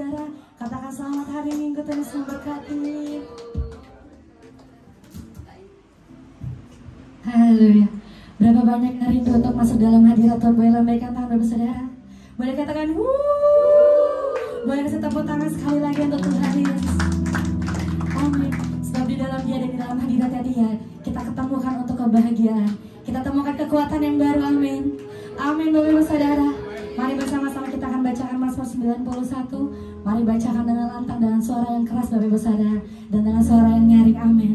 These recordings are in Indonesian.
saudara. Katakan selamat hari Minggu, Tuhan Yesus memberkati. Haleluya. Berapa banyak yang rindu untuk masuk dalam hadirat Tuhan? Boleh lambaikan tangan Bapak Saudara. Boleh katakan boleh kasih tepuk tangan sekali lagi untuk Tuhan Yesus. Amin. Sebab di dalam Dia dan di dalam hadiratnya Dia, kita ketemukan untuk kebahagiaan. Kita temukan kekuatan yang baru. Amin. Amin Bapak Ibu Saudara. Mari bersama-sama kita akan bacakan Mazmur 91. Mari bacakan dengan lantang, dengan suara yang keras Bapak Ibu Saudara, dan dengan suara yang nyaring. Amin.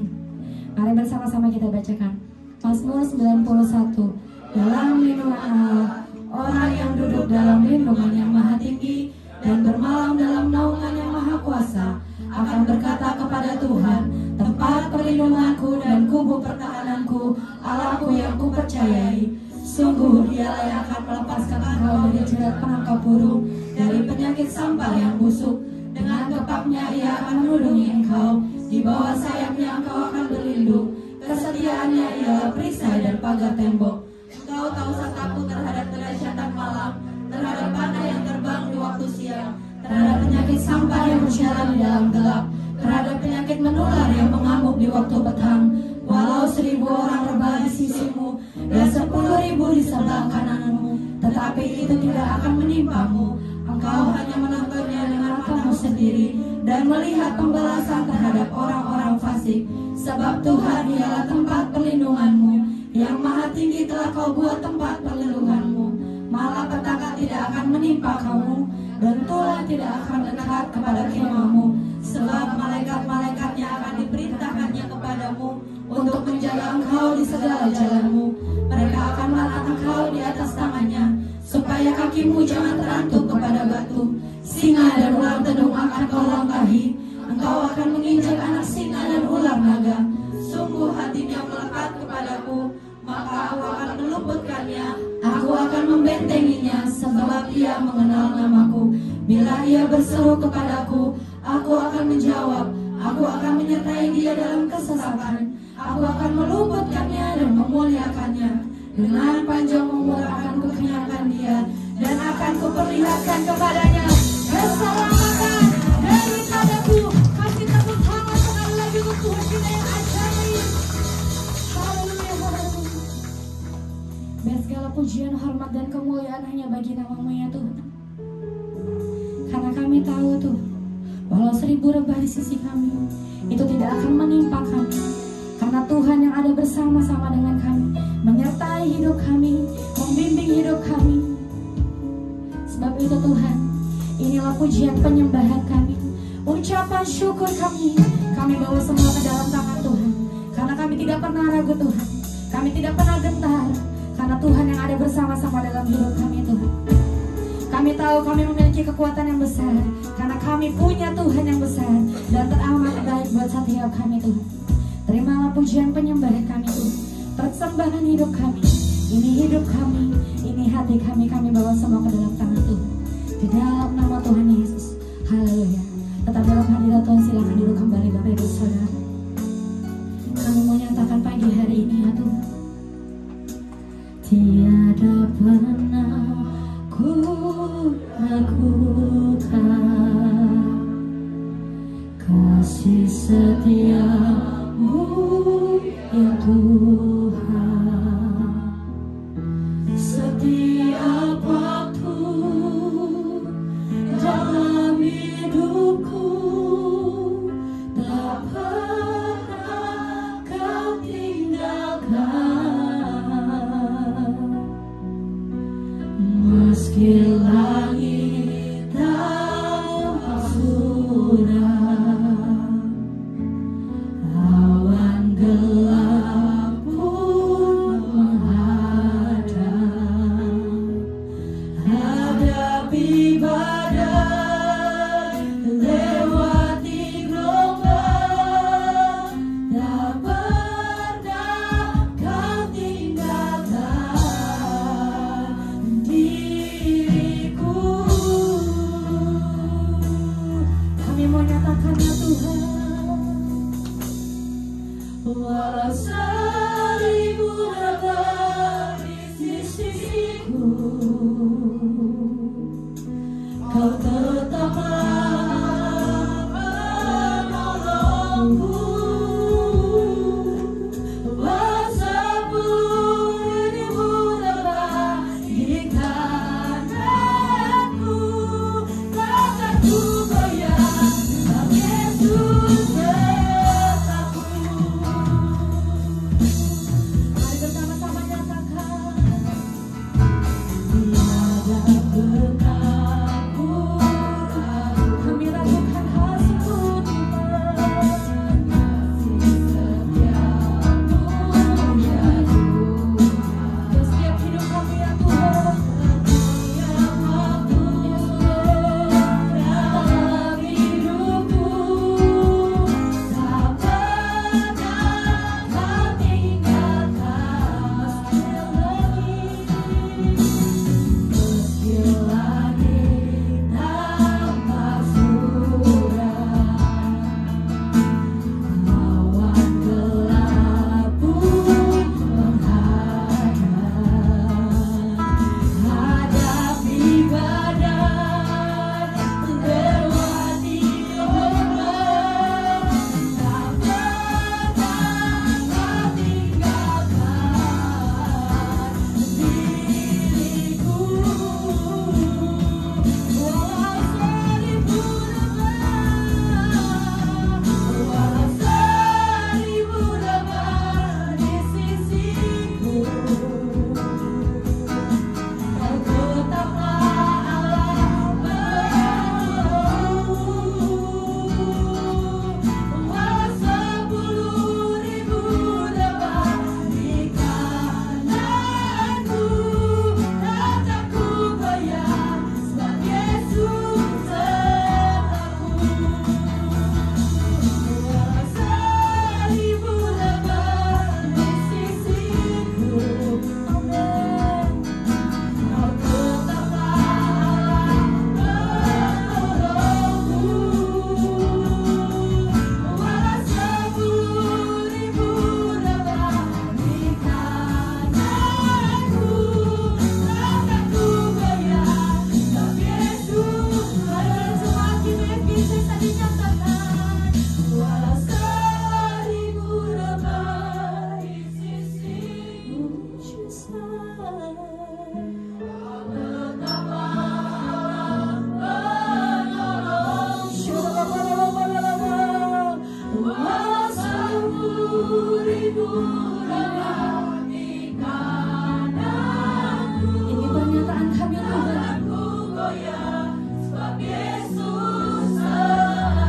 Mari bersama-sama kita bacakan Mazmur 91. Dalam lindungan Allah, orang yang duduk dalam lindungan yang maha tinggi dan bermalam dalam naungan yang maha kuasa akan berkata kepada Tuhan, tempat perlindunganku dan kubu pertahananku, Allahku yang kupercayai. Sungguh Dialah yang akan melepaskan engkau dari jerat penangkap burung, dari penyakit sampar yang busuk. Dengan kepaknya Ia akan melindungi engkau, di bawah sayapnya engkau akan berlindung. Kesetiaannya ialah perisai dan pagar tembok. Engkau tak usah takut terhadap kedahsyatan malam, terhadap panah yang terbang di waktu siang, terhadap penyakit sampar yang berjalan di dalam gelap, terhadap penyakit menular yang mengamuk di waktu petang. Walau 1000 orang rebah di sisimu dan 10.000 di sebelah kananmu, tetapi itu tidak akan menimpamu. Engkau hanya menontonnya dengan matamu sendiri dan melihat pembalasan terhadap orang-orang fasik. Sebab Tuhan ialah tempat perlindunganmu, yang maha tinggi telah kau buat tempat perlindunganmu. Malapetaka tidak akan menimpa kamu, dan tulah tidak akan dekat kepada kemahmu. Sebab malaikat-malaikatnya akan diperintahkannya kepadamu untuk menjaga engkau di segala jalanmu. Mereka akan meletakkan engkau di atas tangannya, supaya kakimu jangan terantuk kepada batu. Singa dan ular tedung akan kau langkahi. Engkau akan menginjak anak singa dan ular naga. Sungguh hatinya melekat kepadaku, maka aku akan meluputkannya. Aku akan membentenginya, sebab ia mengenal namaku. Bila ia berseru kepadaku, aku akan menjawab. Aku akan menyertai dia dalam kesesakan. Aku akan meluputkannya dan memuliakannya. Dengan panjang umur akan kukenyangkan dia, dan akan kuperlihatkan kepadanya keselamatan daripadaku. Kasih tepuk tangan sekali lagi untuk Tuhan kita yang ajaib. Haleluya, haleluya. Biar segala pujian, hormat, dan kemuliaan hanya bagi nama-Mu ya Tuhan. Karena kami tahu Tuhan, walau 1000 rebah di sisi kami, itu tidak akan menimpa kami. Karena Tuhan yang ada bersama-sama dengan kami, menyertai hidup kami, membimbing hidup kami. Sebab itu Tuhan, inilah pujian penyembahan kami, ucapan syukur kami bawa semua ke dalam tangan Tuhan. Karena kami tidak pernah ragu Tuhan, kami tidak pernah gentar, karena Tuhan yang ada bersama-sama dalam hidup kami Tuhan. Kami tahu kami memiliki kekuatan yang besar, karena kami punya Tuhan yang besar dan teramat baik buat setiap kami Tuhan. Terimalah pujian penyembahan kami Tuhan, persembahan hidup kami. Ini hidup kami, ini hati kami bawa semua ke dalam tangan Tuhan. Di dalam nama Tuhan Yesus, haleluya. Tetap dalam hadirat Tuhan, silakan duduk kembali Bapak Ibu Saudara. Kami mau nyatakan pagi hari ini ya Tuhan, tiada pernah ku ragukan kasih setiamu ya Tuhan. Setiap waktu dalam hidupku tak pernah kau tinggalkan. Meski langit tampak suram, awan gelap pun menghadang, hadapi badai, lewati gelombang, tak pernah kau tinggalkan diriku. Kami mau nyatakan ya Tuhan, walau 1000 rebah di sisiku, Kau tetaplah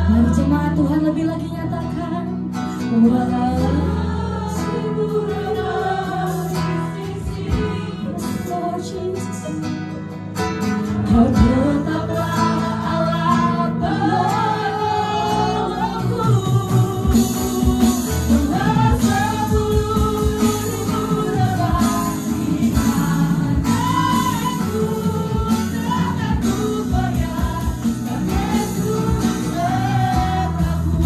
Mari jemaat Tuhan lebih lagi nyatakan bahwa Lord Jesus, Kau tetaplah Allah penolongku. Kuasa seluruh dapat di tanganku, takkan ku bayar, takkan ku terpaku.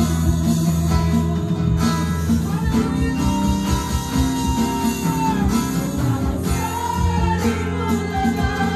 Walau seribu lelah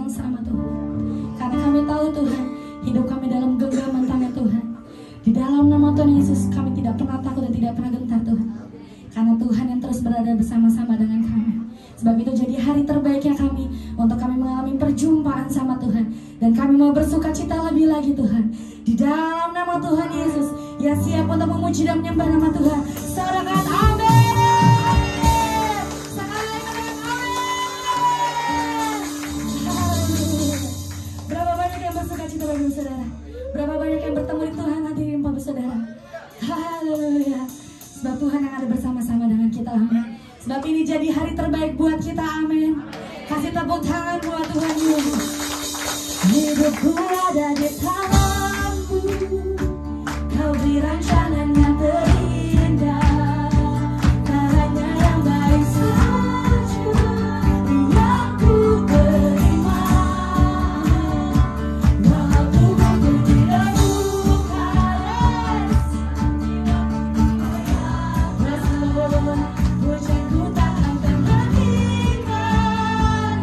yang sama Tuhan. Karena kami tahu Tuhan, hidup kami dalam genggaman tangan Tuhan. Di dalam nama Tuhan Yesus kami tidak pernah takut dan tidak pernah gentar Tuhan. Karena Tuhan yang terus berada bersama-sama dengan kami. Sebab itu jadi hari terbaiknya kami untuk kami mengalami perjumpaan sama Tuhan. Dan kami mau bersuka cita lebih lagi Tuhan. Di dalam nama Tuhan Yesus, ya siap untuk memuji dan menyembah nama Tuhan. Sorakan amin. Sekali lagi amin. Berapa banyak yang bersuka cita bagi saudara? Berapa banyak yang bertemu di Tuhan hadirin Bapak saudara? Haleluya. Sebab Tuhan yang ada bersama-sama dengan kita, amin. Sebab ini jadi hari terbaik buat kita, amin. Kasih tepuk tangan buat Tuhan Yesus. Hidupku ada di tangan-Mu, Kau beri rancangan yang terindah, caranya yang baik saja yang ku terima. Walau tubuhku tidak bukan hujanku takkan pernah tinggal.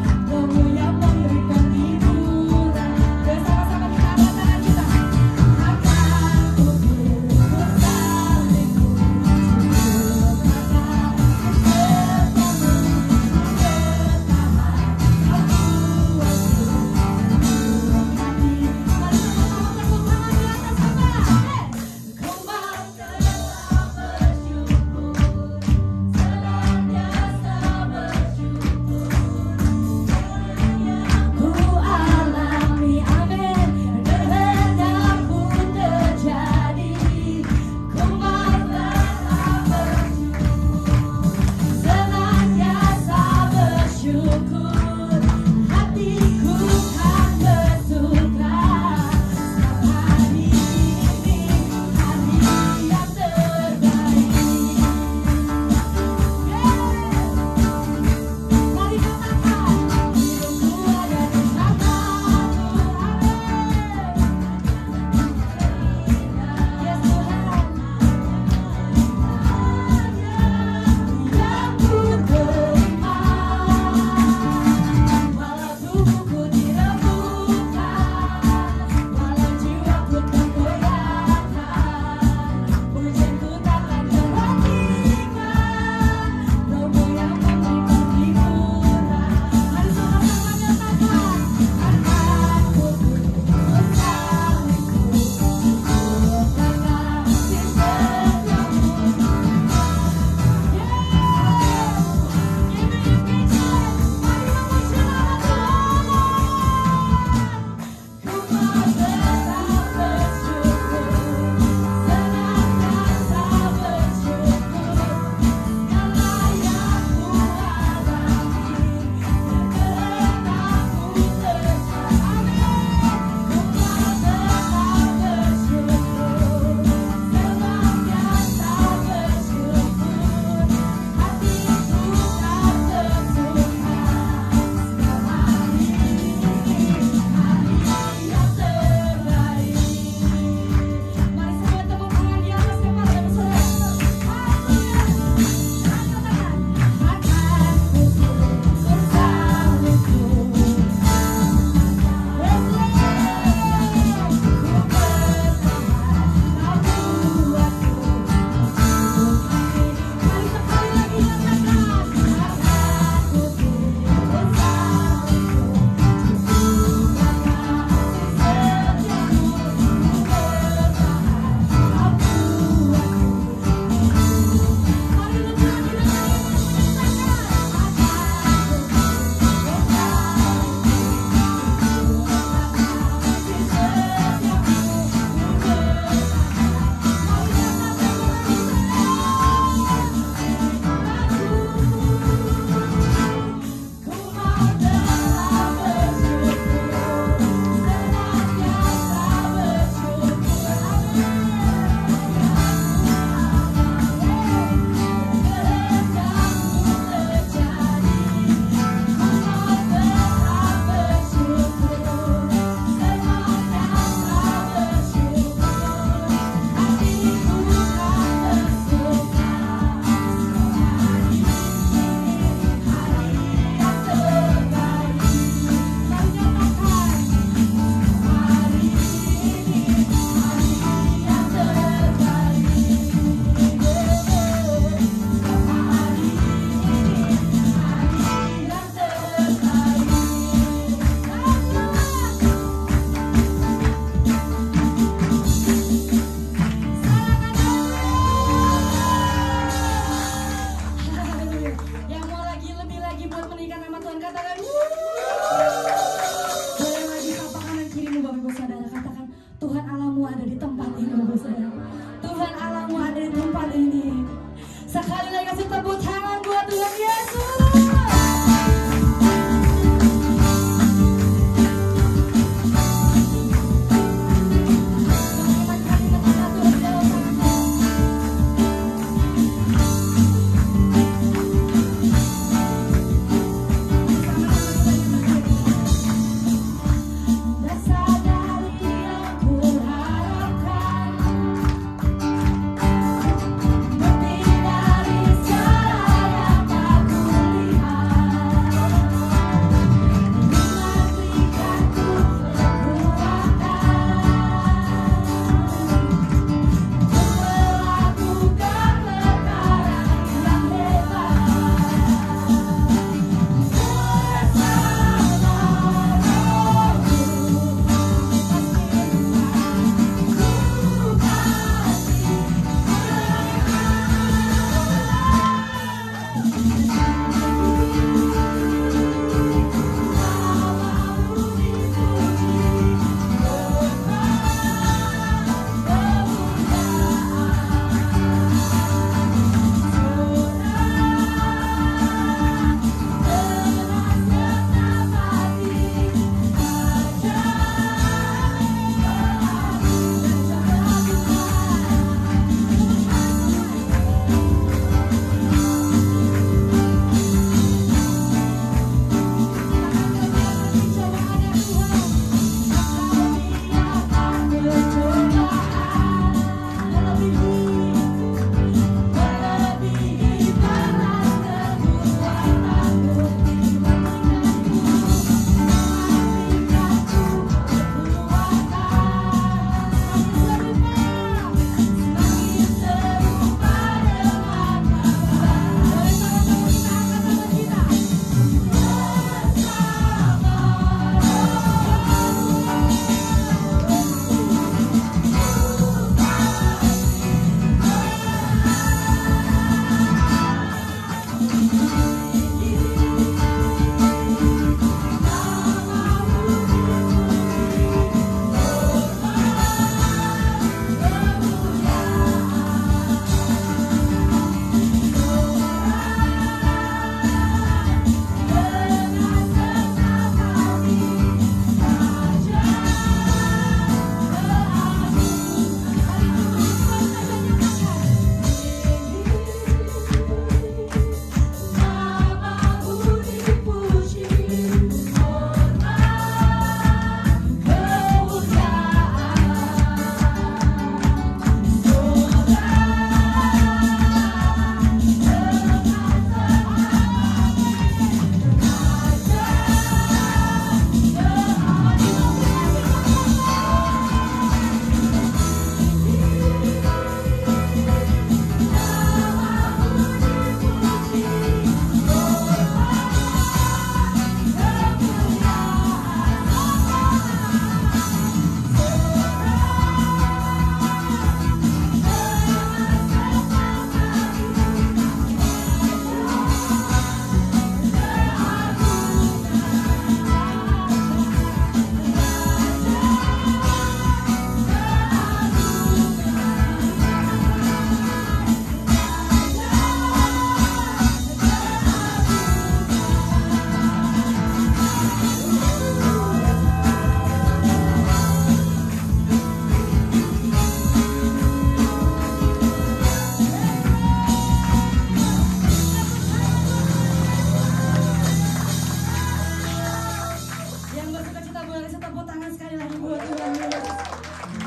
boleh kasih tepuk tangan sekali lagi buat Tuhan Yesus.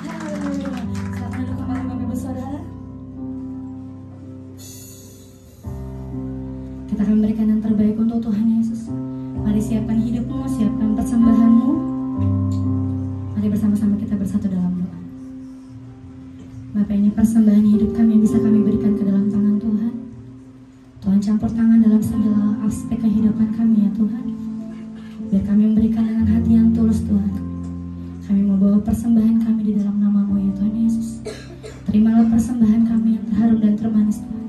Haleluya. Selamat duduk kembali Bapak Ibu Saudara. Kita akan berikan yang terbaik untuk Tuhan Yesus. Mari siapkan hidupmu, siapkan persembahanmu. Mari bersama-sama kita bersatu dalam doa. Bapak, ini persembahan hidup kami yang bisa kami berikan ke dalam tangan Tuhan. Tuhan campur tangan dalam segala aspek kehidupan kami ya Tuhan. Biar kami memberikan dengan hati yang tulus Tuhan. Kami membawa persembahan kami di dalam nama-Mu ya Tuhan Yesus. Terimalah persembahan kami yang terharum dan termanis Tuhan.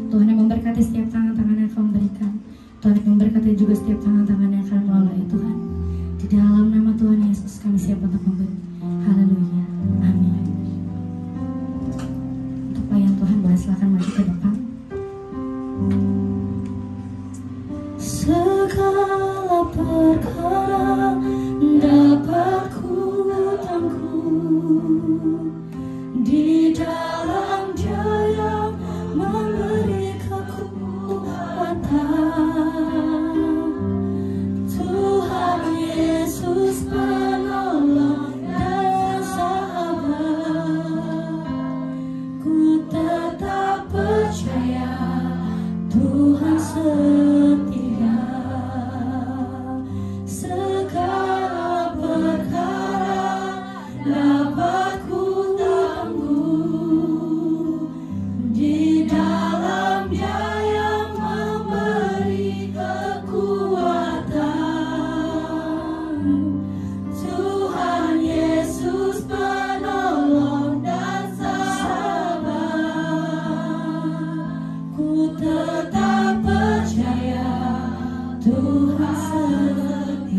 Tuhan yang memberkati setiap tangan-tangan yang akan memberikan. Tuhan yang memberkati juga setiap tangan-tangan yang akan melolah ya Tuhan. Di dalam nama Tuhan Yesus kami siap untuk memberi. Haleluya. Amin. Untuk pelayan Tuhan boleh silakan maju ke depan. Segala perkara dapat ku tangguh di dalam Dia yang memberi kekuatan. Tuhan Yesus penolong dan sahabat, ku tetap percaya Tuhan setia. Segala perkara dapat ku tangguh di dalam Dia yang memberi kekuatan. Tuhan Yesus penolong dan sahabat, ku tetap percaya Tuhan setia.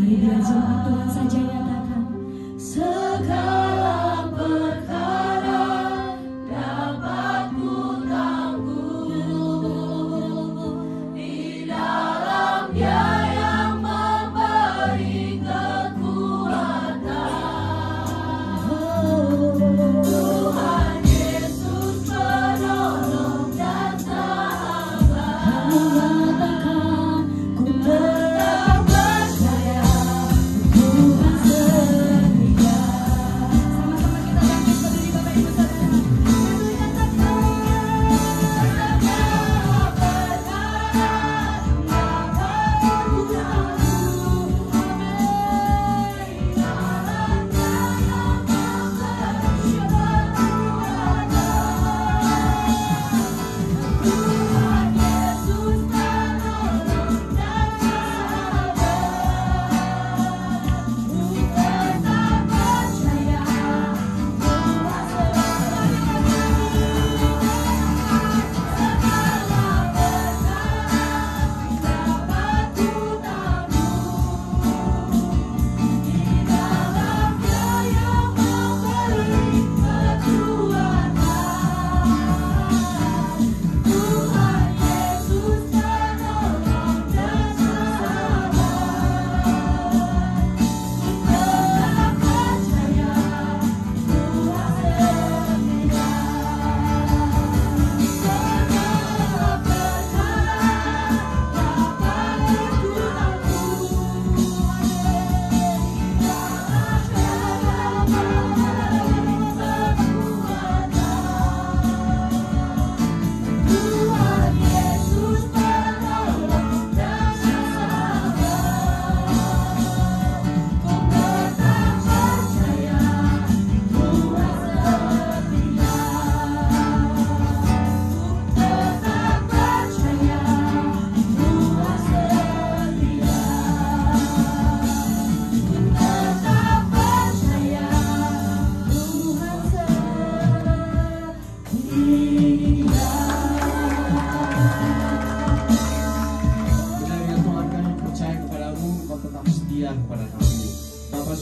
Mari biar jemaat Tuhan saja nyatakan. Segala perkara dapat ku tangguh di dalam Dia yang memberi kekuatan. Tuhan Yesus penolong dan sahabat, menyatakan ku tetap percaya Tuhan setia. Sama-sama kita bangkit berdiri Bapak Ibu Saudara.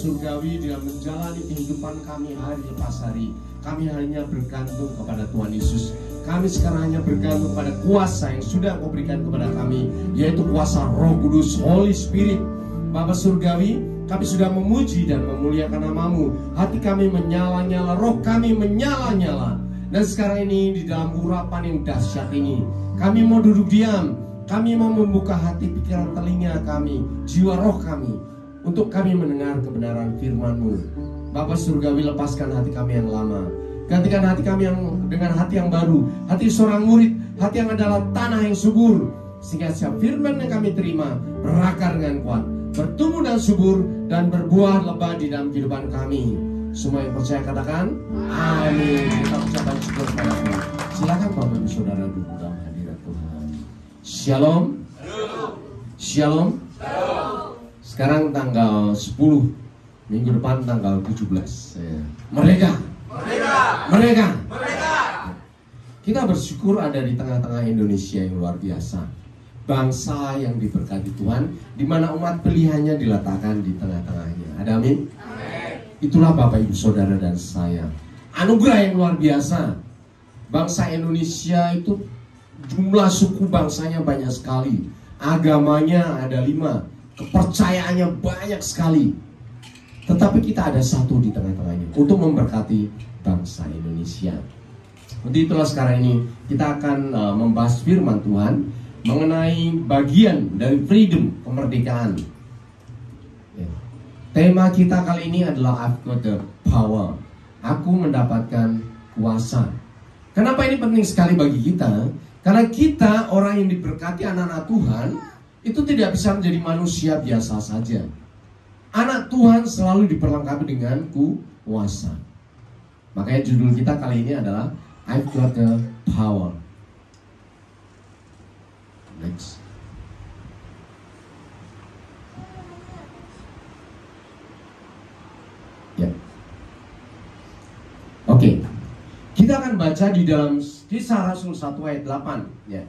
surgawi dalam menjalani kehidupan kami hari lepas hari. Kami hanya bergantung kepada Tuhan Yesus. Kami sekarang hanya bergantung pada kuasa yang sudah Kau berikan kepada kami, yaitu kuasa Roh Kudus, Holy Spirit. Bapa surgawi, kami sudah memuji dan memuliakan nama-Mu. Hati kami menyala-nyala, roh kami menyala-nyala. Dan sekarang ini di dalam urapan yang dahsyat ini, kami mau duduk diam. Kami mau membuka hati, pikiran, telinga kami, jiwa roh kami, untuk kami mendengar kebenaran firman-Mu. Bapa Surgawi, lepaskan hati kami yang lama, gantikan hati kami yang dengan hati yang baru, hati seorang murid, hati yang adalah tanah yang subur, sehingga setiap firman yang kami terima berakar dengan kuat, bertumbuh dan subur, dan berbuah lebat di dalam kehidupan kami. Semua yang percaya katakan amin. Kita ucapkan syukur kepada Tuhan. Silakan Bapak Ibu Saudara duduk dalam hadirat Tuhan. Shalom. Shalom. Sekarang tanggal 10, minggu depan tanggal 17. Merdeka. Kita bersyukur ada di tengah-tengah Indonesia yang luar biasa. Bangsa yang diberkati Tuhan, di mana umat pilihannya diletakkan di tengah-tengahnya. Ada amin? Itulah Bapak Ibu Saudara dan saya. Anugerah yang luar biasa. Bangsa Indonesia itu jumlah suku bangsanya banyak sekali. Agamanya ada 5. Kepercayaannya banyak sekali. Tetapi kita ada satu di tengah-tengahnya untuk memberkati bangsa Indonesia. Untuk itulah sekarang ini kita akan membahas firman Tuhan mengenai bagian dari freedom, kemerdekaan. Tema kita kali ini adalah I've got the power. Aku mendapatkan kuasa. Kenapa ini penting sekali bagi kita? Karena kita orang yang diberkati anak-anak Tuhan itu tidak bisa menjadi manusia biasa saja. Anak Tuhan selalu diperlengkapi dengan kuasa. Makanya judul kita kali ini adalah I've got the power. Next. Ya. Oke. Kita akan baca di dalam Kisah Rasul 1 ayat 8. Ya.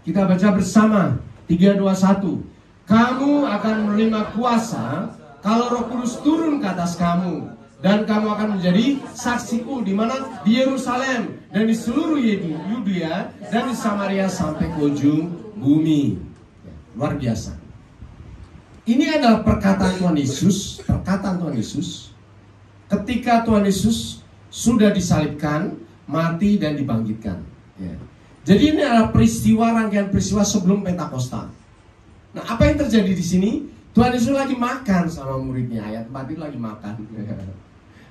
Kita baca bersama. 3, 2, 1. Kamu akan menerima kuasa kalau Roh Kudus turun ke atas kamu, dan kamu akan menjadi saksiku di mana? Di Yerusalem dan di seluruh Yudea dan di Samaria sampai ke ujung bumi. Ya, luar biasa. Ini adalah perkataan Tuhan Yesus, ketika Tuhan Yesus sudah disalibkan, mati dan dibangkitkan. Ya. Jadi ini adalah peristiwa, rangkaian peristiwa sebelum Pentakosta. Nah, apa yang terjadi di sini? Tuhan Yesus lagi makan sama muridnya. Ayat 4 itu lagi makan.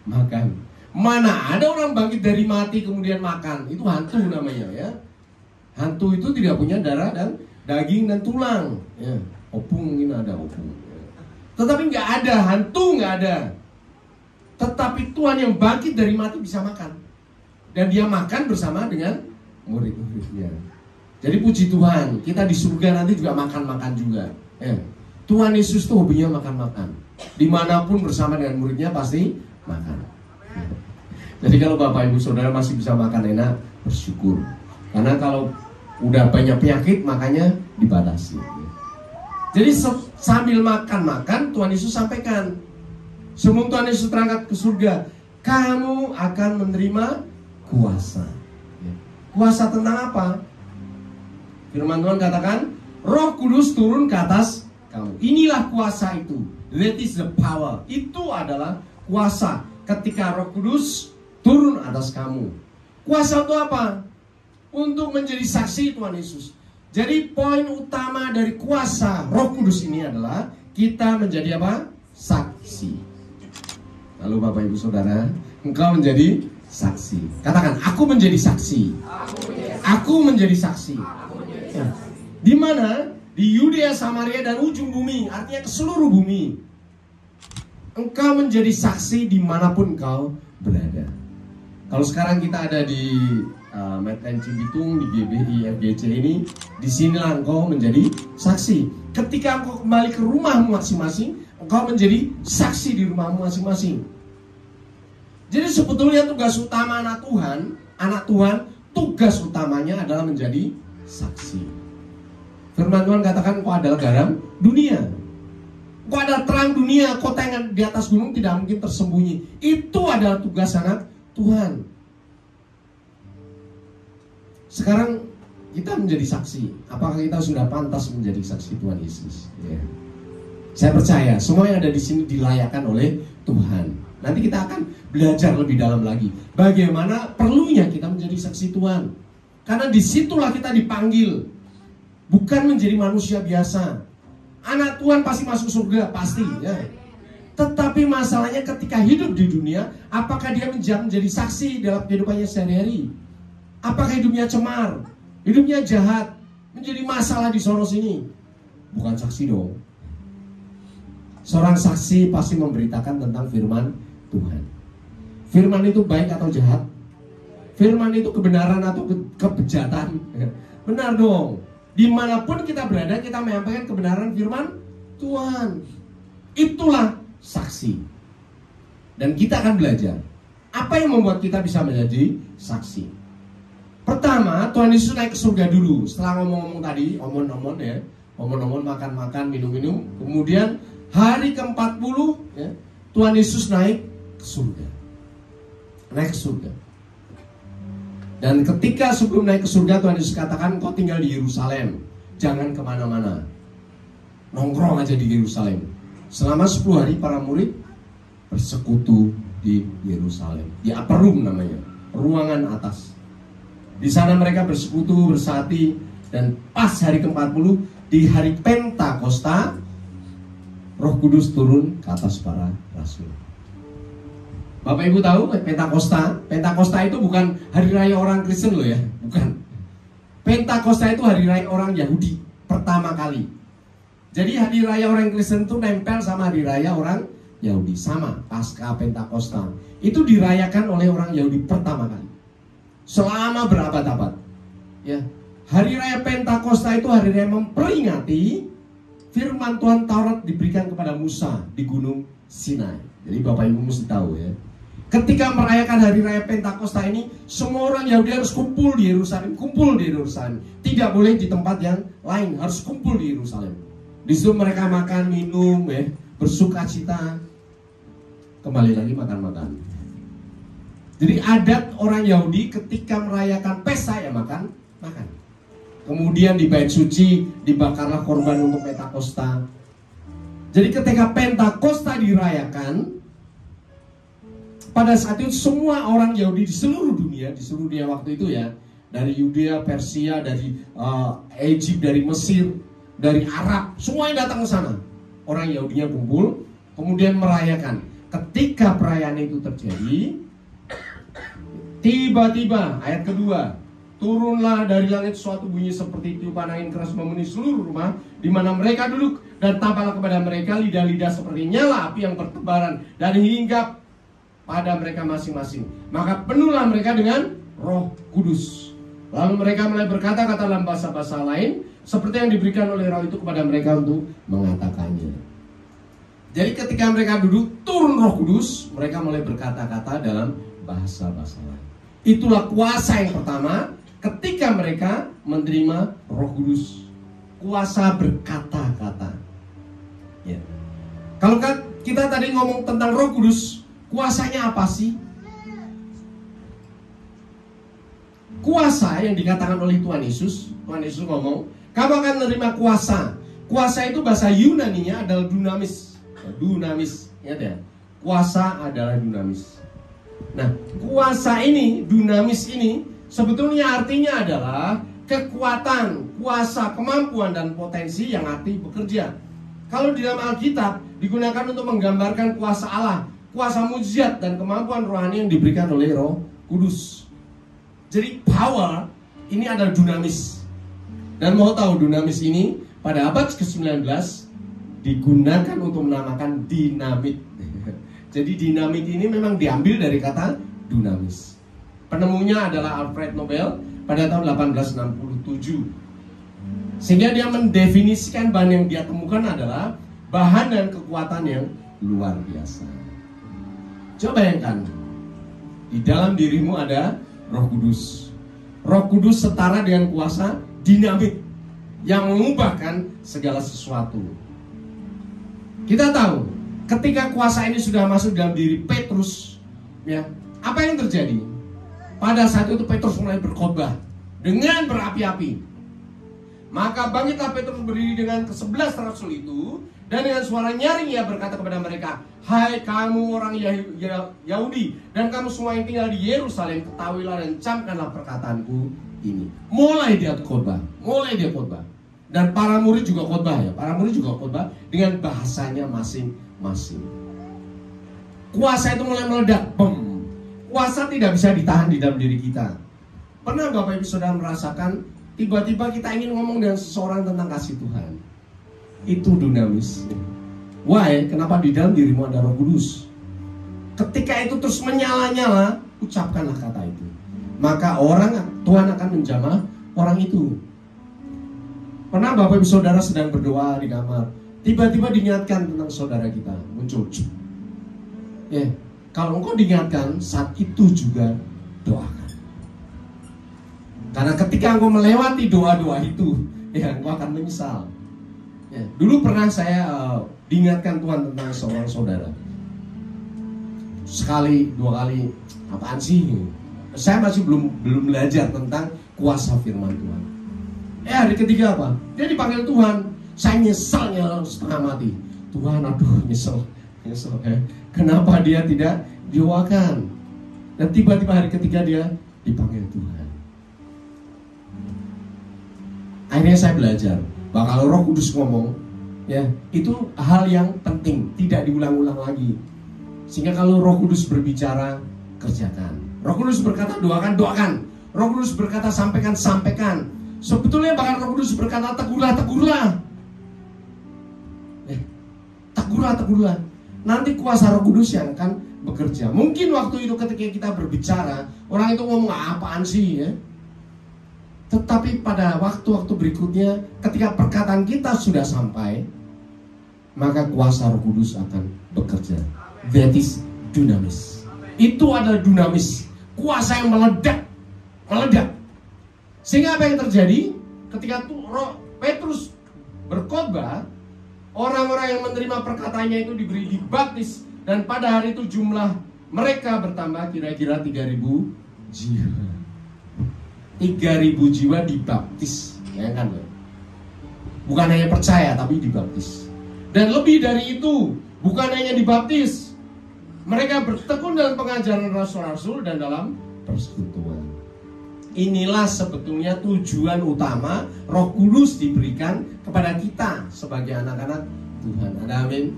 Makan. Mana ada orang bangkit dari mati kemudian makan? Itu hantu namanya ya. Hantu itu tidak punya darah dan daging dan tulang. Ya. Opung mungkin ada opung. Ya. Tetapi nggak ada hantu, nggak ada. Tetapi Tuhan yang bangkit dari mati bisa makan. Dan dia makan bersama dengan murid-muridnya. Jadi puji Tuhan, kita di surga nanti juga makan-makan juga. Ya. Tuhan Yesus tuh hobinya makan-makan. Dimanapun bersama dengan muridnya pasti makan. Jadi kalau Bapak Ibu Saudara masih bisa makan enak, bersyukur. Karena kalau udah banyak penyakit, makanya dibatasi. Jadi sambil makan-makan, Tuhan Yesus sampaikan, sebelum Tuhan Yesus terangkat ke surga, kamu akan menerima kuasa. Kuasa tentang apa? Firman Tuhan katakan, Roh Kudus turun ke atas kamu. Inilah kuasa itu. That is the power. Itu adalah kuasa ketika Roh Kudus turun atas kamu. Kuasa itu apa? Untuk menjadi saksi Tuhan Yesus. Jadi poin utama dari kuasa Roh Kudus ini adalah kita menjadi apa? Saksi. Lalu Bapak Ibu Saudara, engkau menjadi saksi. Katakan, aku menjadi saksi. Aku menjadi saksi. Ya. Di mana? Di Yudea, Samaria dan ujung bumi, artinya ke seluruh bumi. Engkau menjadi saksi dimanapun engkau berada. Kalau sekarang kita ada di Medlen Cibitung, di GBI, FGC ini, disinilah engkau menjadi saksi. Ketika engkau kembali ke rumahmu masing-masing, engkau menjadi saksi di rumahmu masing-masing. Jadi sebetulnya tugas utama anak Tuhan, tugas utamanya adalah menjadi saksi. Firman Tuhan katakan, kau adalah garam dunia. Kau adalah terang dunia. Kota yang di atas gunung tidak mungkin tersembunyi. Itu adalah tugas anak Tuhan. Sekarang kita menjadi saksi. Apakah kita sudah pantas menjadi saksi Tuhan Yesus? Ya. Saya percaya semua yang ada di sini dilayakkan oleh Tuhan. Nanti kita akan belajar lebih dalam lagi bagaimana perlunya kita menjadi saksi Tuhan. Karena disitulah kita dipanggil. Bukan menjadi manusia biasa. Anak Tuhan pasti masuk surga, pasti ya. Tetapi masalahnya ketika hidup di dunia, apakah dia menjadi saksi dalam kehidupannya sehari-hari? Apakah hidupnya cemar, hidupnya jahat, menjadi masalah di sono sini? Bukan saksi dong. Seorang saksi pasti memberitakan tentang firman Tuhan. Firman itu baik atau jahat? Firman itu kebenaran atau kebejatan? Benar dong. Dimanapun kita berada, kita menyampaikan kebenaran firman Tuhan. Itulah saksi. Dan kita akan belajar apa yang membuat kita bisa menjadi saksi. Pertama, Tuhan Yesus naik ke surga dulu. Setelah ngomong-ngomong tadi, omon-omon ya, omon-omon, makan-makan, minum-minum. Kemudian hari ke-40 ya, Tuhan Yesus naik ke surga. Naik ke surga. Dan ketika sebelum naik ke surga, Tuhan Yesus katakan, kau tinggal di Yerusalem, jangan kemana-mana, nongkrong aja di Yerusalem. Selama 10 hari para murid bersekutu di Yerusalem, di upper room namanya, ruangan atas. Di sana mereka bersekutu, bersati. Dan pas hari ke-40, di hari Pentakosta, Roh Kudus turun ke atas para rasul. Bapak Ibu tahu Pentakosta? Pentakosta itu bukan hari raya orang Kristen loh ya, bukan. Pentakosta itu hari raya orang Yahudi pertama kali. Jadi hari raya orang Kristen itu nempel sama hari raya orang Yahudi, sama. Pasca Pentakosta itu dirayakan oleh orang Yahudi pertama kali selama berabad-abad. Ya, hari raya Pentakosta itu hari raya memperingati firman Tuhan Taurat diberikan kepada Musa di Gunung Sinai. Jadi Bapak Ibu mesti tahu ya. Ketika merayakan hari raya Pentakosta ini, semua orang Yahudi harus kumpul di Yerusalem, Tidak boleh di tempat yang lain, harus kumpul di Yerusalem. Di situ mereka makan, minum, ya, bersuka cita. Kembali lagi makan-makan. Jadi adat orang Yahudi ketika merayakan pesta ya makan. Kemudian di bait suci dibakarlah korban untuk Pentakosta. Jadi ketika Pentakosta dirayakan, pada saat itu semua orang Yahudi di seluruh dunia waktu itu ya, dari Yudea, Persia, dari Egypt, dari Mesir, dari Arab, semuanya datang ke sana. Orang Yahudinya kumpul, kemudian merayakan. Ketika perayaan itu terjadi, tiba-tiba ayat kedua, turunlah dari langit suatu bunyi seperti tiupan angin keras memenuhi seluruh rumah di mana mereka duduk, dan tampaklah kepada mereka lidah-lidah seperti nyala api yang bertebaran dan hinggap pada mereka masing-masing. Maka penuhlah mereka dengan Roh Kudus. Lalu mereka mulai berkata-kata dalam bahasa-bahasa lain seperti yang diberikan oleh Roh itu kepada mereka untuk mengatakannya. Jadi ketika mereka duduk, turun Roh Kudus, mereka mulai berkata-kata dalam bahasa-bahasa lain. Itulah kuasa yang pertama ketika mereka menerima Roh Kudus. Kuasa berkata-kata. Ya. Kalau kita tadi ngomong tentang Roh Kudus, kuasanya apa sih? Kuasa yang dikatakan oleh Tuhan Yesus ngomong, kamu akan menerima kuasa. Kuasa itu bahasa Yunaninya adalah dunamis. Dunamis, ingat ya? Kuasa adalah dunamis. Nah, kuasa ini, dunamis ini, sebetulnya artinya adalah kekuatan, kuasa, kemampuan, dan potensi yang aktif bekerja. Kalau di dalam Alkitab digunakan untuk menggambarkan kuasa Allah, kuasa mujizat dan kemampuan rohani yang diberikan oleh Roh Kudus. Jadi power ini adalah dunamis. Dan mau tahu dunamis ini pada abad ke-19 digunakan untuk menamakan dinamit. Jadi dinamit ini memang diambil dari kata dunamis. Penemunya adalah Alfred Nobel pada tahun 1867. Sehingga dia mendefinisikan bahan yang dia temukan adalah bahan dan kekuatan yang luar biasa. Coba bayangkan, di dalam dirimu ada Roh Kudus. Roh Kudus setara dengan kuasa dinamit yang mengubahkan segala sesuatu. Kita tahu, ketika kuasa ini sudah masuk dalam diri Petrus, ya, apa yang terjadi? Pada saat itu Petrus mulai berkhotbah dengan berapi-api. Maka bangkitlah Petrus berdiri dengan ke-11 rasul itu, dan dengan suara nyaring ia berkata kepada mereka, hai kamu orang Yahudi dan kamu semua yang tinggal di Yerusalem, ketahuilah dan camkanlah perkataanku ini. Mulai dia khotbah. Dan para murid juga khotbah ya. Para murid juga khotbah dengan bahasanya masing-masing. Kuasa itu mulai meledak. Bom. Kuasa tidak bisa ditahan di dalam diri kita. Pernah Bapak Ibu Saudara merasakan tiba-tiba kita ingin ngomong dengan seseorang tentang kasih Tuhan? Itu dunamis. Why? Kenapa? Di dalam dirimu ada Roh Kudus. Ketika itu terus menyala-nyala, ucapkanlah kata itu. Maka Tuhan akan menjamah orang itu. Pernah Bapak Ibu Saudara sedang berdoa di kamar, tiba-tiba diingatkan tentang saudara kita, muncul. Ya, kalau engkau diingatkan, saat itu juga doakan. Karena ketika engkau melewati doa-doa itu, ya engkau akan menyesal. Ya, dulu pernah saya diingatkan Tuhan tentang seorang saudara. Sekali, dua kali, apaan sih? Saya masih belum belajar tentang kuasa firman Tuhan. Hari ketiga apa? Dia dipanggil Tuhan. Saya nyeselnya setengah mati. Tuhan, aduh nyesel. Kenapa dia tidak doakan? Dan tiba-tiba hari ketiga dia dipanggil Tuhan. Akhirnya saya belajar bahwa kalau Roh Kudus ngomong, ya itu hal yang penting, tidak diulang-ulang lagi. Sehingga kalau Roh Kudus berbicara, kerjakan. Roh Kudus berkata doakan, doakan. Roh Kudus berkata sampaikan, sampaikan. Sebetulnya bahkan Roh Kudus berkata tegurlah, tegurlah. Tegurlah, tegurlah. Nanti kuasa Roh Kudus yang akan bekerja. Mungkin waktu itu ketika kita berbicara, orang itu ngomong apaan sih ya. Tetapi pada waktu-waktu berikutnya, ketika perkataan kita sudah sampai, maka kuasa Roh Kudus akan bekerja. That is dunamis. Itu adalah dunamis. Kuasa yang meledak. Meledak. Sehingga apa yang terjadi? Ketika Petrus berkhotbah, orang-orang yang menerima perkataannya itu diberi dibaptis. Dan pada hari itu jumlah mereka bertambah kira-kira 3.000 jiwa. 3.000 jiwa dibaptis. Ya kan? Bukan hanya percaya, tapi dibaptis. Dan lebih dari itu, bukan hanya dibaptis, mereka bertekun dalam pengajaran rasul-rasul dan dalam persekutuan. Inilah sebetulnya tujuan utama Roh Kudus diberikan kepada kita sebagai anak-anak Tuhan. Ada amin.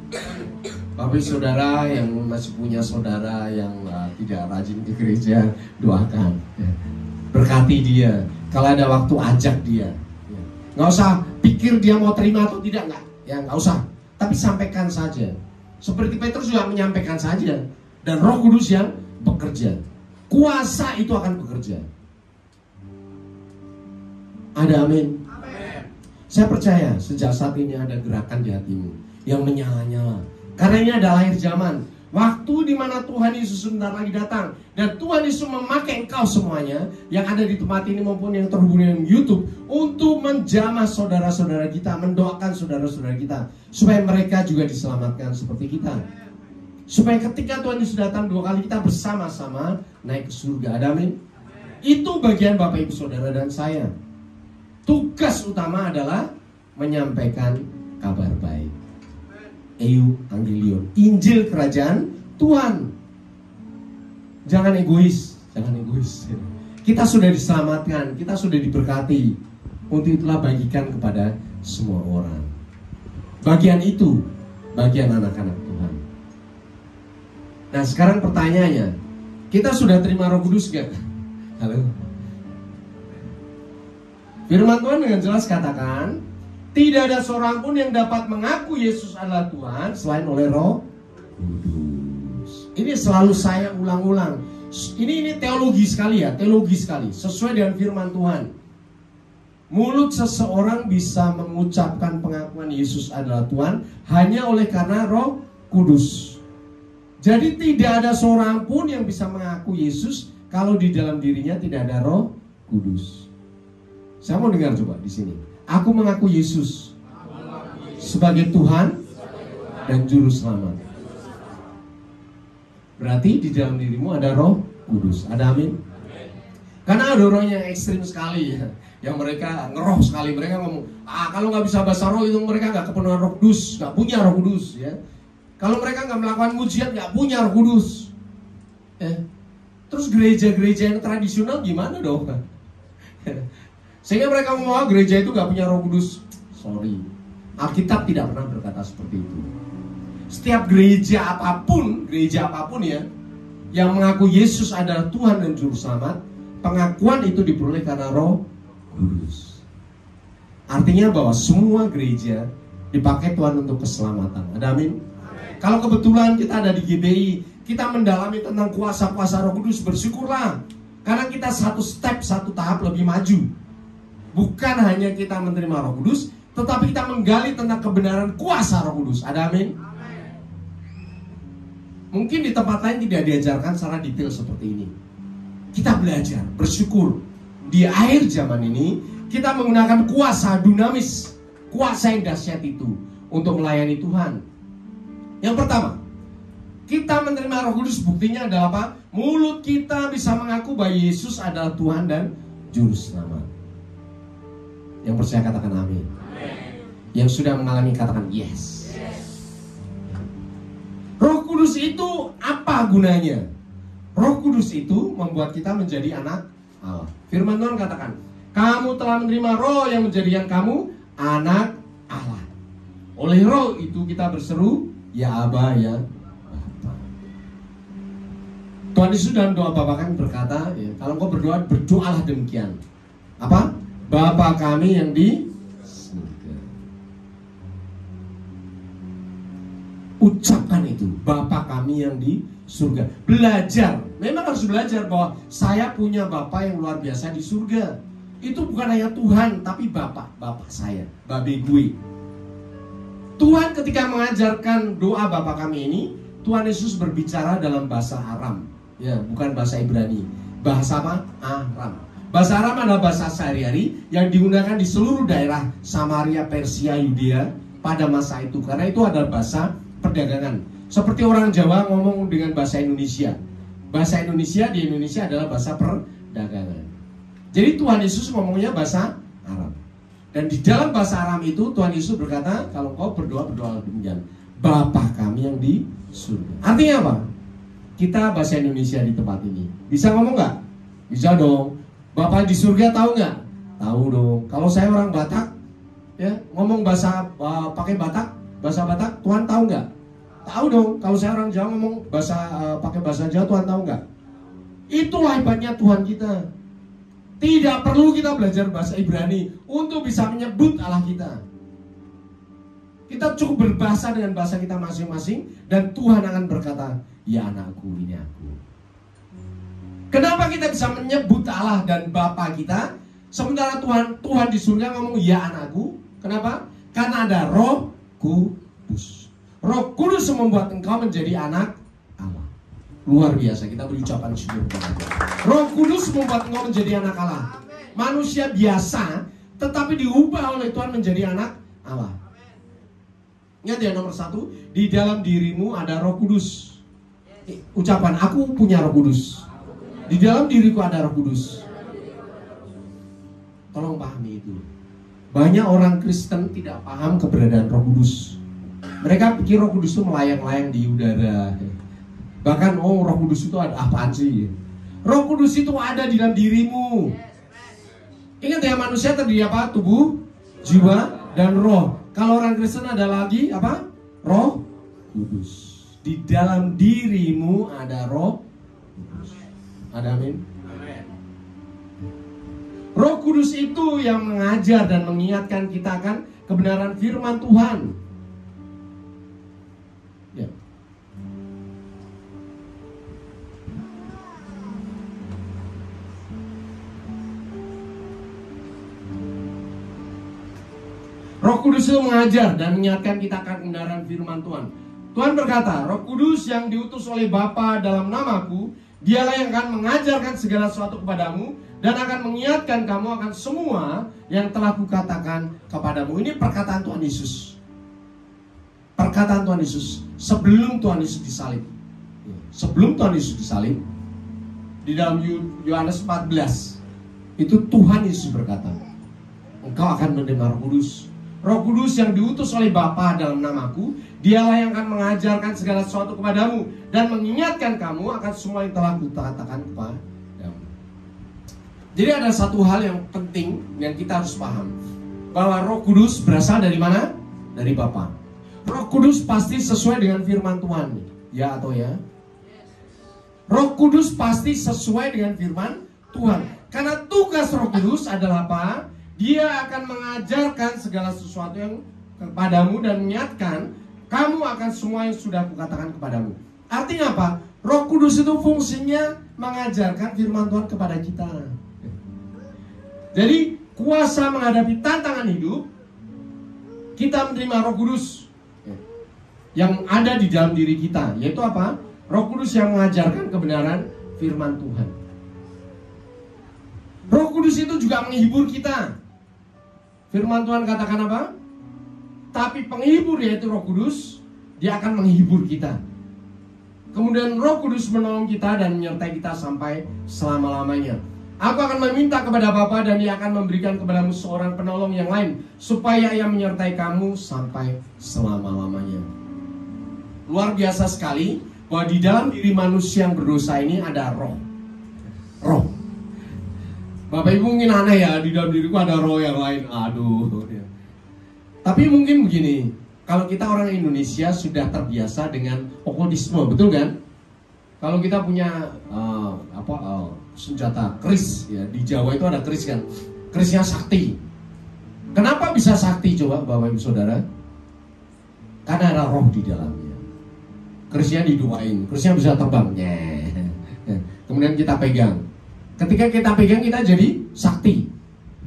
Bapak Saudara yang masih punya saudara yang tidak rajin ke gereja, doakan. Berkati dia. Kalau ada waktu ajak dia. Nggak usah pikir dia mau terima atau tidak, nggak. Ya nggak usah. Tapi sampaikan saja. Seperti Petrus juga menyampaikan saja. Dan Roh Kudus yang bekerja. Kuasa itu akan bekerja. Ada amin. Saya percaya sejak saat ini ada gerakan di hatimu yang menyala-nyala. Karena ini adalah akhir zaman. Waktu di mana Tuhan Yesus sebentar lagi datang. Dan Tuhan Yesus memakai engkau semuanya yang ada di tempat ini maupun yang terhubung dengan YouTube untuk menjamah saudara-saudara kita, mendoakan saudara-saudara kita supaya mereka juga diselamatkan seperti kita. Supaya ketika Tuhan Yesus datang 2 kali kita bersama-sama naik ke surga. Ada amin. Itu bagian Bapak Ibu Saudara dan saya. Tugas utama adalah menyampaikan kabar baik. Evangelion, Injil Kerajaan Tuhan. Jangan egois, jangan egois. Kita sudah diselamatkan, kita sudah diberkati. Untuk itulah bagikan kepada semua orang. Bagian itu, bagian anak-anak Tuhan. Nah sekarang pertanyaannya, kita sudah terima Roh Kudus gak? Halo? Firman Tuhan dengan jelas katakan, tidak ada seorang pun yang dapat mengaku Yesus adalah Tuhan selain oleh Roh Kudus. Ini selalu saya ulang-ulang. Ini teologi sekali ya, teologi sekali. Sesuai dengan firman Tuhan. Mulut seseorang bisa mengucapkan pengakuan Yesus adalah Tuhan hanya oleh karena Roh Kudus. Jadi tidak ada seorang pun yang bisa mengaku Yesus kalau di dalam dirinya tidak ada Roh Kudus. Saya mau dengar coba di sini. Aku mengaku Yesus sebagai Tuhan dan Juru Selamat. Berarti di dalam dirimu ada Roh Kudus. Ada amin? Karena ada orang yang ekstrim sekali ya, yang mereka ngeroh sekali. Mereka ngomong, kalau nggak bisa bahasa roh itu mereka nggak kepenuhan Roh Kudus, nggak punya Roh Kudus ya. Kalau mereka nggak melakukan mujizat nggak punya Roh Kudus. Terus gereja-gereja yang tradisional gimana dong? Sehingga mereka ngomong gereja itu gak punya Roh Kudus. Sorry, Alkitab tidak pernah berkata seperti itu. Setiap gereja apapun ya, yang mengaku Yesus adalah Tuhan dan Juru Selamat, pengakuan itu diperoleh karena Roh Kudus. Artinya bahwa semua gereja dipakai Tuhan untuk keselamatan. Ada amin? Kalau kebetulan kita ada di GBI, kita mendalami tentang kuasa-kuasa Roh Kudus, bersyukurlah. Karena kita satu tahap lebih maju. Bukan hanya kita menerima Roh Kudus, tetapi kita menggali tentang kebenaran kuasa Roh Kudus. Ada amin? Mungkin di tempat lain tidak diajarkan secara detail seperti ini. Kita belajar, bersyukur. Di akhir zaman ini, kita menggunakan kuasa dinamis, kuasa yang dahsyat itu untuk melayani Tuhan. Yang pertama, kita menerima Roh Kudus, buktinya adalah apa? Mulut kita bisa mengaku bahwa Yesus adalah Tuhan dan Juru Selamat. Yang percaya katakan amin. Yang sudah mengalami katakan yes. Roh Kudus itu apa gunanya? Roh Kudus itu membuat kita menjadi anak Allah. Firman Tuhan katakan, kamu telah menerima Roh yang menjadikan kamu anak Allah. Oleh Roh itu kita berseru, ya Aba, ya Bapa. Tuhan Yesus dalam doa Bapa kami berkata, ya, kalau engkau berdoa, berdoalah demikian. Apa? Bapa kami yang di surga. Ucapkan itu, Bapa kami yang di surga. Belajar, memang harus belajar bahwa saya punya Bapa yang luar biasa di surga. Itu bukan hanya Tuhan, tapi Bapa saya, babe gue. Tuhan ketika mengajarkan doa Bapa kami ini, Tuhan Yesus berbicara dalam bahasa Aram, ya, bukan bahasa Ibrani. Bahasa apa? Aram. Bahasa Aram adalah bahasa sehari-hari yang digunakan di seluruh daerah Samaria, Persia, Yudea pada masa itu. Karena itu adalah bahasa perdagangan. Seperti orang Jawa ngomong dengan bahasa Indonesia. Bahasa Indonesia di Indonesia adalah bahasa perdagangan. Jadi Tuhan Yesus ngomongnya bahasa Aram. Dan di dalam bahasa Aram itu Tuhan Yesus berkata, kalau kau berdoa demikian, Bapa kami yang di surga. Artinya apa? Kita bahasa Indonesia di tempat ini. Bisa ngomong nggak? Bisa dong. Bapak di surga tahu nggak? Tahu dong. Kalau saya orang Batak, ya ngomong bahasa pakai bahasa Batak, Tuhan tahu nggak? Tahu dong. Kalau saya orang Jawa ngomong pakai bahasa Jawa, Tuhan tahu nggak? Itulah hebatnya Tuhan kita. Tidak perlu kita belajar bahasa Ibrani untuk bisa menyebut Allah kita. Kita cukup berbahasa dengan bahasa kita masing-masing, dan Tuhan akan berkata, ya anakku, ini aku. Kenapa kita bisa menyebut Allah dan Bapa kita, sementara Tuhan di surga ngomong ya anakku? Kenapa? Karena ada Roh Kudus. Roh Kudus membuat engkau menjadi anak Allah. Luar biasa, kita beri ucapan syukur kepada Tuhan. Roh Kudus membuat engkau menjadi anak Allah. Manusia biasa, tetapi diubah oleh Tuhan menjadi anak Allah. Ingat ya, nomor 1, di dalam dirimu ada Roh Kudus. Ucapan, aku punya Roh Kudus. Di dalam diriku ada Roh Kudus. Tolong pahami itu. Banyak orang Kristen tidak paham keberadaan Roh Kudus. Mereka pikir Roh Kudus itu melayang-layang di udara. Bahkan Roh Kudus itu ada apaan sih? Roh Kudus itu ada di dalam dirimu. Ingat ya, manusia terdiri apa? Tubuh, jiwa, dan roh. Kalau orang Kristen ada lagi apa? Roh Kudus. Di dalam dirimu ada Roh Kudus. Ada amin? Amin. Roh Kudus itu yang mengajar dan mengingatkan kita akan kebenaran firman Tuhan. Ya. Roh Kudus itu mengajar dan mengingatkan kita akan kebenaran firman Tuhan. Tuhan berkata, Roh Kudus yang diutus oleh Bapa dalam namaku, Dialah yang akan mengajarkan segala sesuatu kepadamu dan akan mengingatkan kamu akan semua yang telah kukatakan kepadamu. Ini perkataan Tuhan Yesus. Perkataan Tuhan Yesus sebelum Tuhan Yesus disalib. Sebelum Tuhan Yesus disalib, di dalam Yohanes 14, itu Tuhan Yesus berkata, engkau akan menerima Roh Kudus. Roh Kudus yang diutus oleh Bapa dalam namaku, Dialah yang akan mengajarkan segala sesuatu kepadamu dan mengingatkan kamu akan semua yang telah kukatakan kepadamu. Jadi ada satu hal yang penting yang kita harus paham. bahwa Roh Kudus berasal dari mana? Dari Bapa. Roh Kudus pasti sesuai dengan firman Tuhan. Ya atau ya? Roh Kudus pasti sesuai dengan firman Tuhan. Karena tugas Roh Kudus adalah apa? Dia akan mengajarkan segala sesuatu yang kepadamu dan mengingatkan kamu akan semua yang sudah kukatakan kepadamu. Artinya apa? Roh Kudus itu fungsinya mengajarkan firman Tuhan kepada kita. Jadi kuasa menghadapi tantangan hidup, kita menerima Roh Kudus yang ada di dalam diri kita. Yaitu apa? Roh Kudus yang mengajarkan kebenaran firman Tuhan. Roh Kudus itu juga menghibur kita. Firman Tuhan katakan apa? Tapi penghibur yaitu Roh Kudus, dia akan menghibur kita. Kemudian Roh Kudus menolong kita dan menyertai kita sampai selama-lamanya. Aku akan meminta kepada Bapa dan Dia akan memberikan kepadamu seorang penolong yang lain, supaya Ia menyertai kamu sampai selama-lamanya. Luar biasa sekali bahwa di dalam diri manusia yang berdosa ini ada roh. Roh. Bapak Ibu mungkin aneh ya, di dalam diriku ada roh yang lain. Aduh. Tapi mungkin begini, kalau kita orang Indonesia sudah terbiasa dengan okultisme, betul kan? Kalau kita punya senjata keris, ya di Jawa itu ada keris kan, kerisnya sakti. Kenapa bisa sakti coba Bapak Ibu Saudara? Karena ada roh di dalamnya. Kerisnya didoain, kerisnya bisa terbang. Kemudian kita pegang. Ketika kita pegang kita jadi sakti.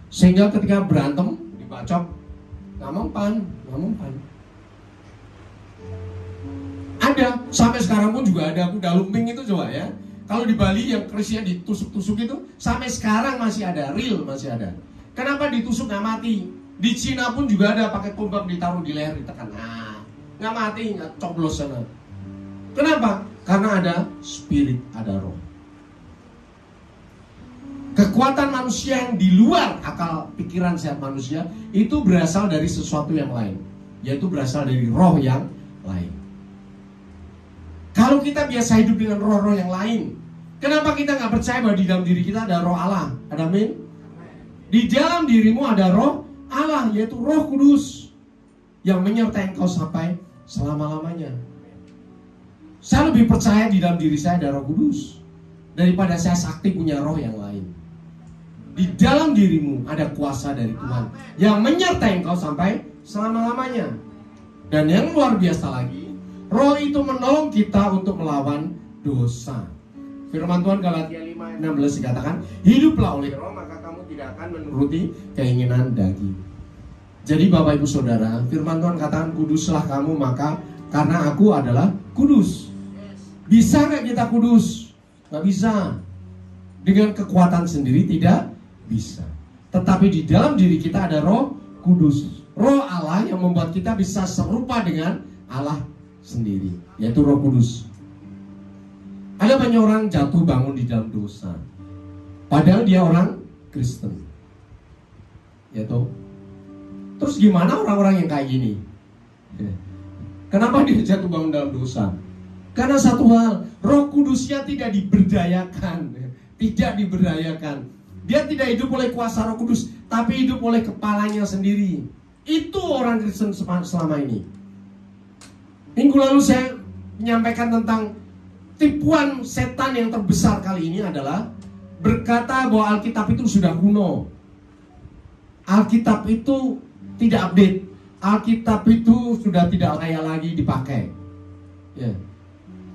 Sehingga ketika berantem dibacok, nggak mempan. Ada, sampai sekarang pun juga ada kuda lumping itu coba ya. Kalau di Bali yang kerisnya ditusuk-tusuk itu, sampai sekarang masih ada, real masih ada. Kenapa ditusuk nggak mati? Di Cina pun juga ada, pakai tombak ditaruh di leher, ditekan. Nah, nggak mati, nggak coblos sana. Kenapa? Karena ada spirit, ada roh. Kekuatan manusia yang di luar akal pikiran sehat manusia itu berasal dari sesuatu yang lain, yaitu berasal dari roh yang lain. Kalau kita biasa hidup dengan roh-roh yang lain, kenapa kita nggak percaya bahwa di dalam diri kita ada roh Allah? Ada amin? Di dalam dirimu ada roh Allah, yaitu Roh Kudus yang menyertai engkau sampai selama-lamanya. Saya lebih percaya di dalam diri saya ada Roh Kudus daripada saya sakti punya roh yang lain. Di dalam dirimu ada kuasa dari Tuhan yang menyertai engkau sampai selama-lamanya. Dan yang luar biasa lagi, roh itu menolong kita untuk melawan dosa. Firman Tuhan Galatia 5:16 dikatakan, hiduplah oleh roh maka kamu tidak akan menuruti keinginan daging. Jadi Bapak Ibu Saudara, firman Tuhan katakan kuduslah kamu maka karena aku adalah kudus. Bisa nggak kita kudus? Nggak bisa. Dengan kekuatan sendiri tidak bisa. Tetapi di dalam diri kita ada Roh Kudus, Roh Allah yang membuat kita bisa serupa dengan Allah sendiri, yaitu Roh Kudus. Ada banyak orang jatuh bangun di dalam dosa, padahal dia orang Kristen, yaitu. Terus gimana orang-orang yang kayak gini? Kenapa dia jatuh bangun dalam dosa? Karena satu hal, Roh Kudusnya tidak diberdayakan, tidak diberdayakan. Dia tidak hidup oleh kuasa Roh Kudus, tapi hidup oleh kepalanya sendiri. Itu orang Kristen selama ini. Minggu lalu saya menyampaikan tentang tipuan setan yang terbesar kali ini adalah berkata bahwa Alkitab itu sudah kuno. Alkitab itu tidak update. Alkitab itu sudah tidak layak lagi dipakai. Ya.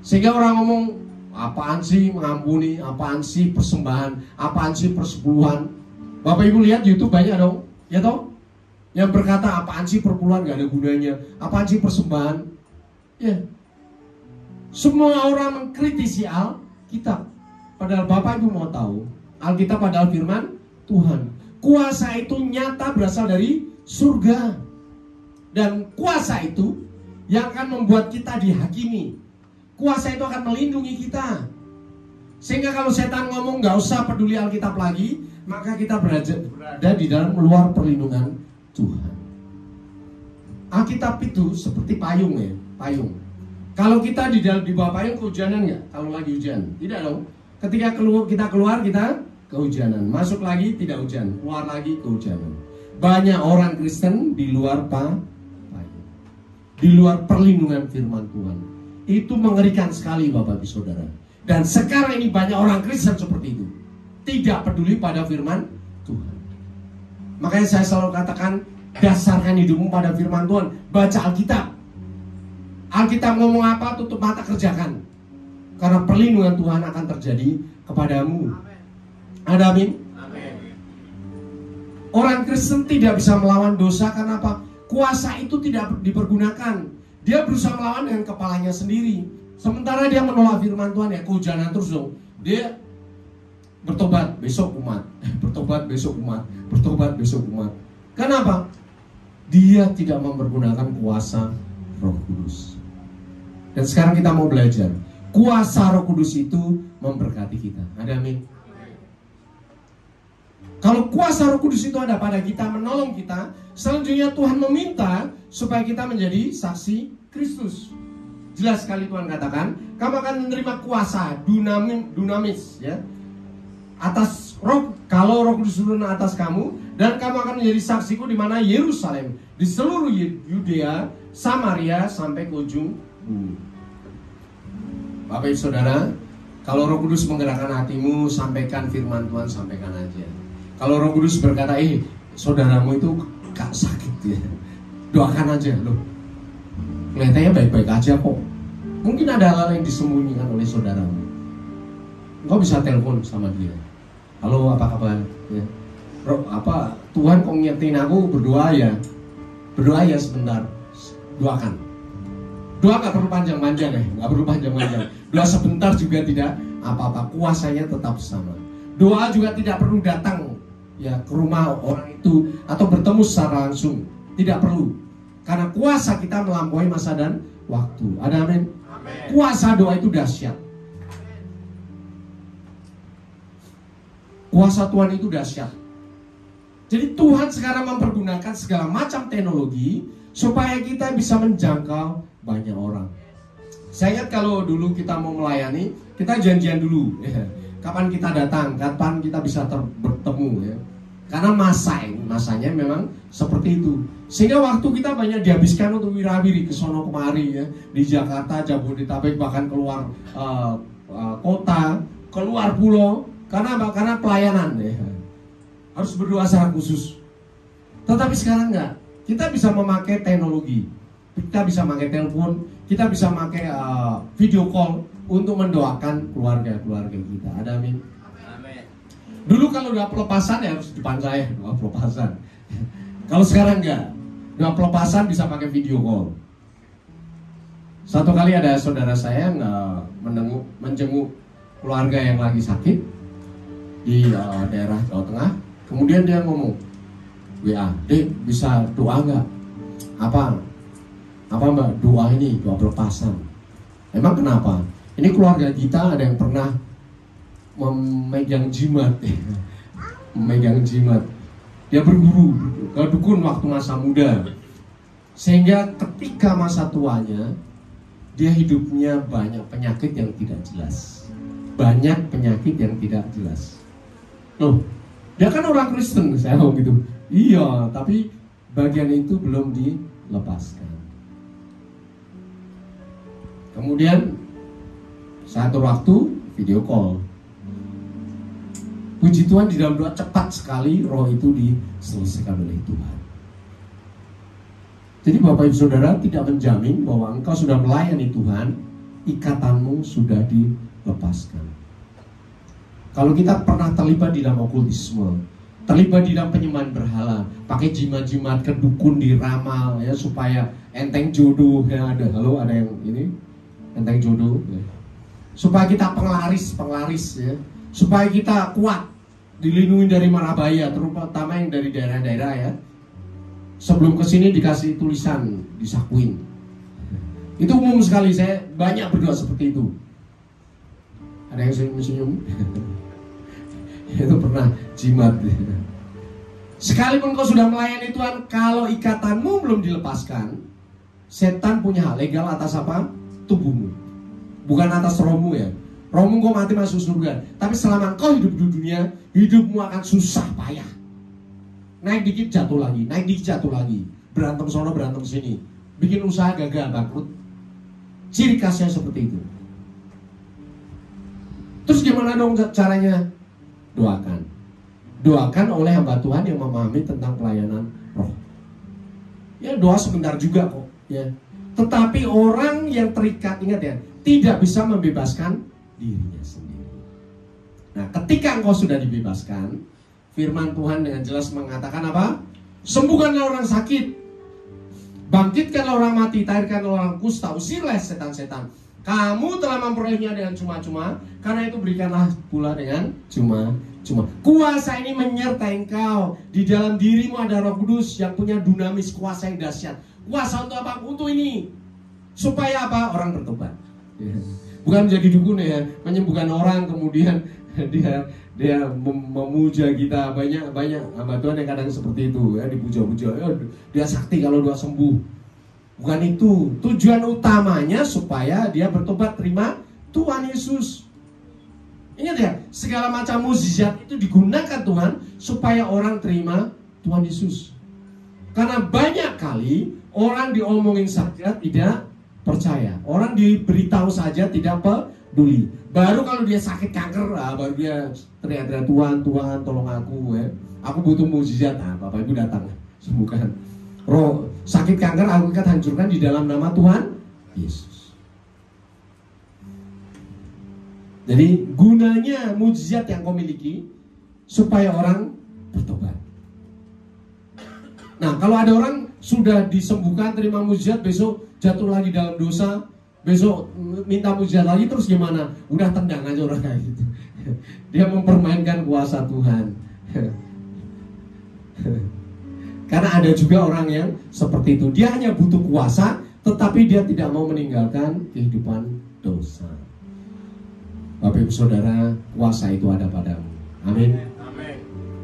Sehingga orang ngomong, apaan sih mengampuni, apaan sih persembahan, apaan sih persepuluhan. Bapak Ibu lihat YouTube banyak dong, ya toh? Yang berkata apaan sih perpuluhan gak ada gunanya, apaan sih persembahan. Ya. Semua orang mengkritisi Alkitab. Padahal Bapak Ibu mau tahu, Alkitab adalah firman Tuhan. Kuasa itu nyata berasal dari surga. Dan kuasa itu yang akan membuat kita dihakimi. Kuasa itu akan melindungi kita. Sehingga kalau setan ngomong gak usah peduli Alkitab lagi, maka kita berada di dalam luar perlindungan Tuhan. Alkitab itu seperti payung ya, payung. Kalau kita di bawah payung kehujanan nggak? Kalau lagi hujan, tidak dong. Ketika kita keluar kita kehujanan, masuk lagi tidak hujan, keluar lagi kehujanan. Banyak orang Kristen di luar di luar perlindungan firman Tuhan. Itu mengerikan sekali Bapak Ibu Saudara. Dan sekarang ini banyak orang Kristen seperti itu, tidak peduli pada firman Tuhan. Makanya saya selalu katakan, dasarkan hidupmu pada firman Tuhan. Baca Alkitab. Alkitab ngomong apa, tutup mata kerjakan. Karena perlindungan Tuhan akan terjadi kepadamu. Ada amin? Amin. Orang Kristen tidak bisa melawan dosa karena apa? Kuasa itu tidak dipergunakan. Dia berusaha melawan dengan kepalanya sendiri. Sementara dia menolak firman Tuhan, ya kehujanan terus dong. Dia bertobat besok umat, bertobat besok umat, bertobat besok umat. Kenapa? Dia tidak mempergunakan kuasa Roh Kudus. Dan sekarang kita mau belajar. Kuasa Roh Kudus itu memberkati kita. Ada amin? Kalau kuasa Roh Kudus itu ada pada kita, menolong kita, selanjutnya Tuhan meminta supaya kita menjadi saksi Kristus. Jelas sekali Tuhan katakan, kamu akan menerima kuasa dunamis, ya, atas Roh. Kalau Roh Kudus turun atas kamu, dan kamu akan menjadi saksiku di mana? Yerusalem, di seluruh Yudea, Samaria, sampai ke ujung bumi. Bapak Ibu Saudara, kalau Roh Kudus menggerakkan hatimu, sampaikan firman Tuhan, sampaikan aja. Kalau Roh Kudus berkata, saudaramu itu gak sakit ya, doakan aja loh. Kelihatannya baik-baik aja kok. Mungkin ada hal yang disembunyikan oleh saudaramu. Engkau bisa telepon sama dia. Halo, apa kabar? Ya. Tuhan kok ngingetin aku berdoa ya. Berdoa ya sebentar. Doakan. Doa gak perlu panjang-panjang ya, gak perlu panjang-panjang. Doa sebentar juga tidak apa-apa, kuasanya tetap sama. Doa juga tidak perlu datang ya ke rumah orang itu atau bertemu secara langsung, tidak perlu. Karena kuasa kita melampaui masa dan waktu. Ada amin? Amin. Kuasa doa itu dahsyat. Kuasa Tuhan itu dahsyat. Jadi Tuhan sekarang mempergunakan segala macam teknologi supaya kita bisa menjangkau banyak orang. Saya ingat kalau dulu kita mau melayani, kita janjian dulu ya. Kapan kita datang, kapan kita bisa bertemu ya. Karena masanya memang seperti itu. Sehingga waktu kita banyak dihabiskan untuk wirawiri ke sono kemari ya. Di Jakarta, Jabodetabek, bahkan keluar kota, keluar pulau. Karena apa? Karena pelayanan ya. Harus berdoa secara khusus. Tetapi sekarang enggak. Kita bisa memakai teknologi. Kita bisa pakai telepon, kita bisa pakai video call untuk mendoakan keluarga-keluarga kita. Ada amin? Amin. Dulu kalau doa pelepasan ya harus depan saya, doa pelepasan. Kalau sekarang enggak, doa pelepasan bisa pakai video call. Satu kali ada saudara saya menjenguk keluarga yang lagi sakit di daerah Jawa Tengah. Kemudian dia ngomong, WA, Dek bisa doa nggak? Apa Mbak, doa ini, doa pelepasan. Emang kenapa? Ini keluarga kita ada yang pernah memegang jimat. Memegang jimat. Dia berguru ke dukun waktu masa muda. Sehingga ketika masa tuanya, dia hidupnya banyak penyakit yang tidak jelas. Banyak penyakit yang tidak jelas. Loh, dia kan orang Kristen, saya ngomong gitu. Iya, tapi bagian itu belum dilepaskan. Kemudian satu waktu video call. Puji Tuhan di dalam doa cepat sekali roh itu diselesaikan oleh Tuhan. Jadi Bapak Ibu Saudara tidak menjamin bahwa engkau sudah melayani Tuhan, ikatanmu sudah dilepaskan. Kalau kita pernah terlibat di dalam okultisme, terlibat di dalam penyembahan berhala, pakai jimat-jimat ke dukun diramal ya supaya enteng jodoh ya ada. Halo, ada yang ini? Enteng jodoh ya. Supaya kita penglaris ya, supaya kita kuat, dilindungi dari mara bahaya, terutama yang dari daerah-daerah ya. Sebelum kesini dikasih tulisan, disakuin. Itu umum sekali, saya banyak berdoa seperti itu. Ada yang senyum-senyum? Itu pernah jimat. Sekalipun kau sudah melayani Tuhan, kalau ikatanmu belum dilepaskan, setan punya hak legal atas apa? Tubuhmu, bukan atas rohmu ya. Rohmu kau mati masuk surga, tapi selama kau hidup di dunia, hidupmu akan susah payah. naik dikit jatuh lagi, naik dikit jatuh lagi, berantem sono berantem sini, bikin usaha gagal bangkrut. Ciri khasnya seperti itu. Terus gimana dong caranya? Doakan oleh hamba Tuhan yang memahami tentang pelayanan roh. Ya doa sebentar juga kok ya. Tetapi orang yang terikat, ingat ya, tidak bisa membebaskan dirinya sendiri. Nah, ketika engkau sudah dibebaskan, firman Tuhan dengan jelas mengatakan apa? Sembuhkanlah orang sakit, bangkitkanlah orang mati, tahirkanlah orang kusta, usirlah setan-setan. Kamu telah memperolehnya dengan cuma-cuma, karena itu berikanlah pula dengan cuma-cuma. Kuasa ini menyertai engkau. Di dalam dirimu ada Roh Kudus yang punya dunamis, kuasa yang dahsyat. Kuasa untuk apa? Untuk ini. Supaya apa? Orang bertobat. Bukan menjadi dukun ya, menyembuhkan orang kemudian dia memuja kita. Banyak hamba Tuhan yang kadang seperti itu ya, dipuja-puja. Dia sakti kalau dia sembuh. Bukan itu. Tujuan utamanya supaya dia bertobat, terima Tuhan Yesus. Ingat ya, segala macam mukjizat itu digunakan Tuhan supaya orang terima Tuhan Yesus. Karena banyak kali orang diomongin saja tidak percaya, orang diberitahu saja tidak peduli. Baru kalau dia sakit kanker, baru dia teriak-teriak, Tuhan tolong aku ya. Aku butuh mukjizat. Bapak Ibu datang sembuhkan. Roh sakit kanker aku akan hancurkan di dalam nama Tuhan Yesus. Jadi gunanya mukjizat yang kau miliki supaya orang bertobat. Nah, kalau ada orang sudah disembuhkan, terima mukjizat, besok jatuh lagi dalam dosa, besok minta mukjizat lagi, terus gimana? Udah tendang aja orang kayak gitu. Dia mempermainkan kuasa Tuhan. Karena ada juga orang yang seperti itu. Dia hanya butuh kuasa, tetapi dia tidak mau meninggalkan kehidupan dosa. Bapak Ibu Saudara, kuasa itu ada padamu. Amin.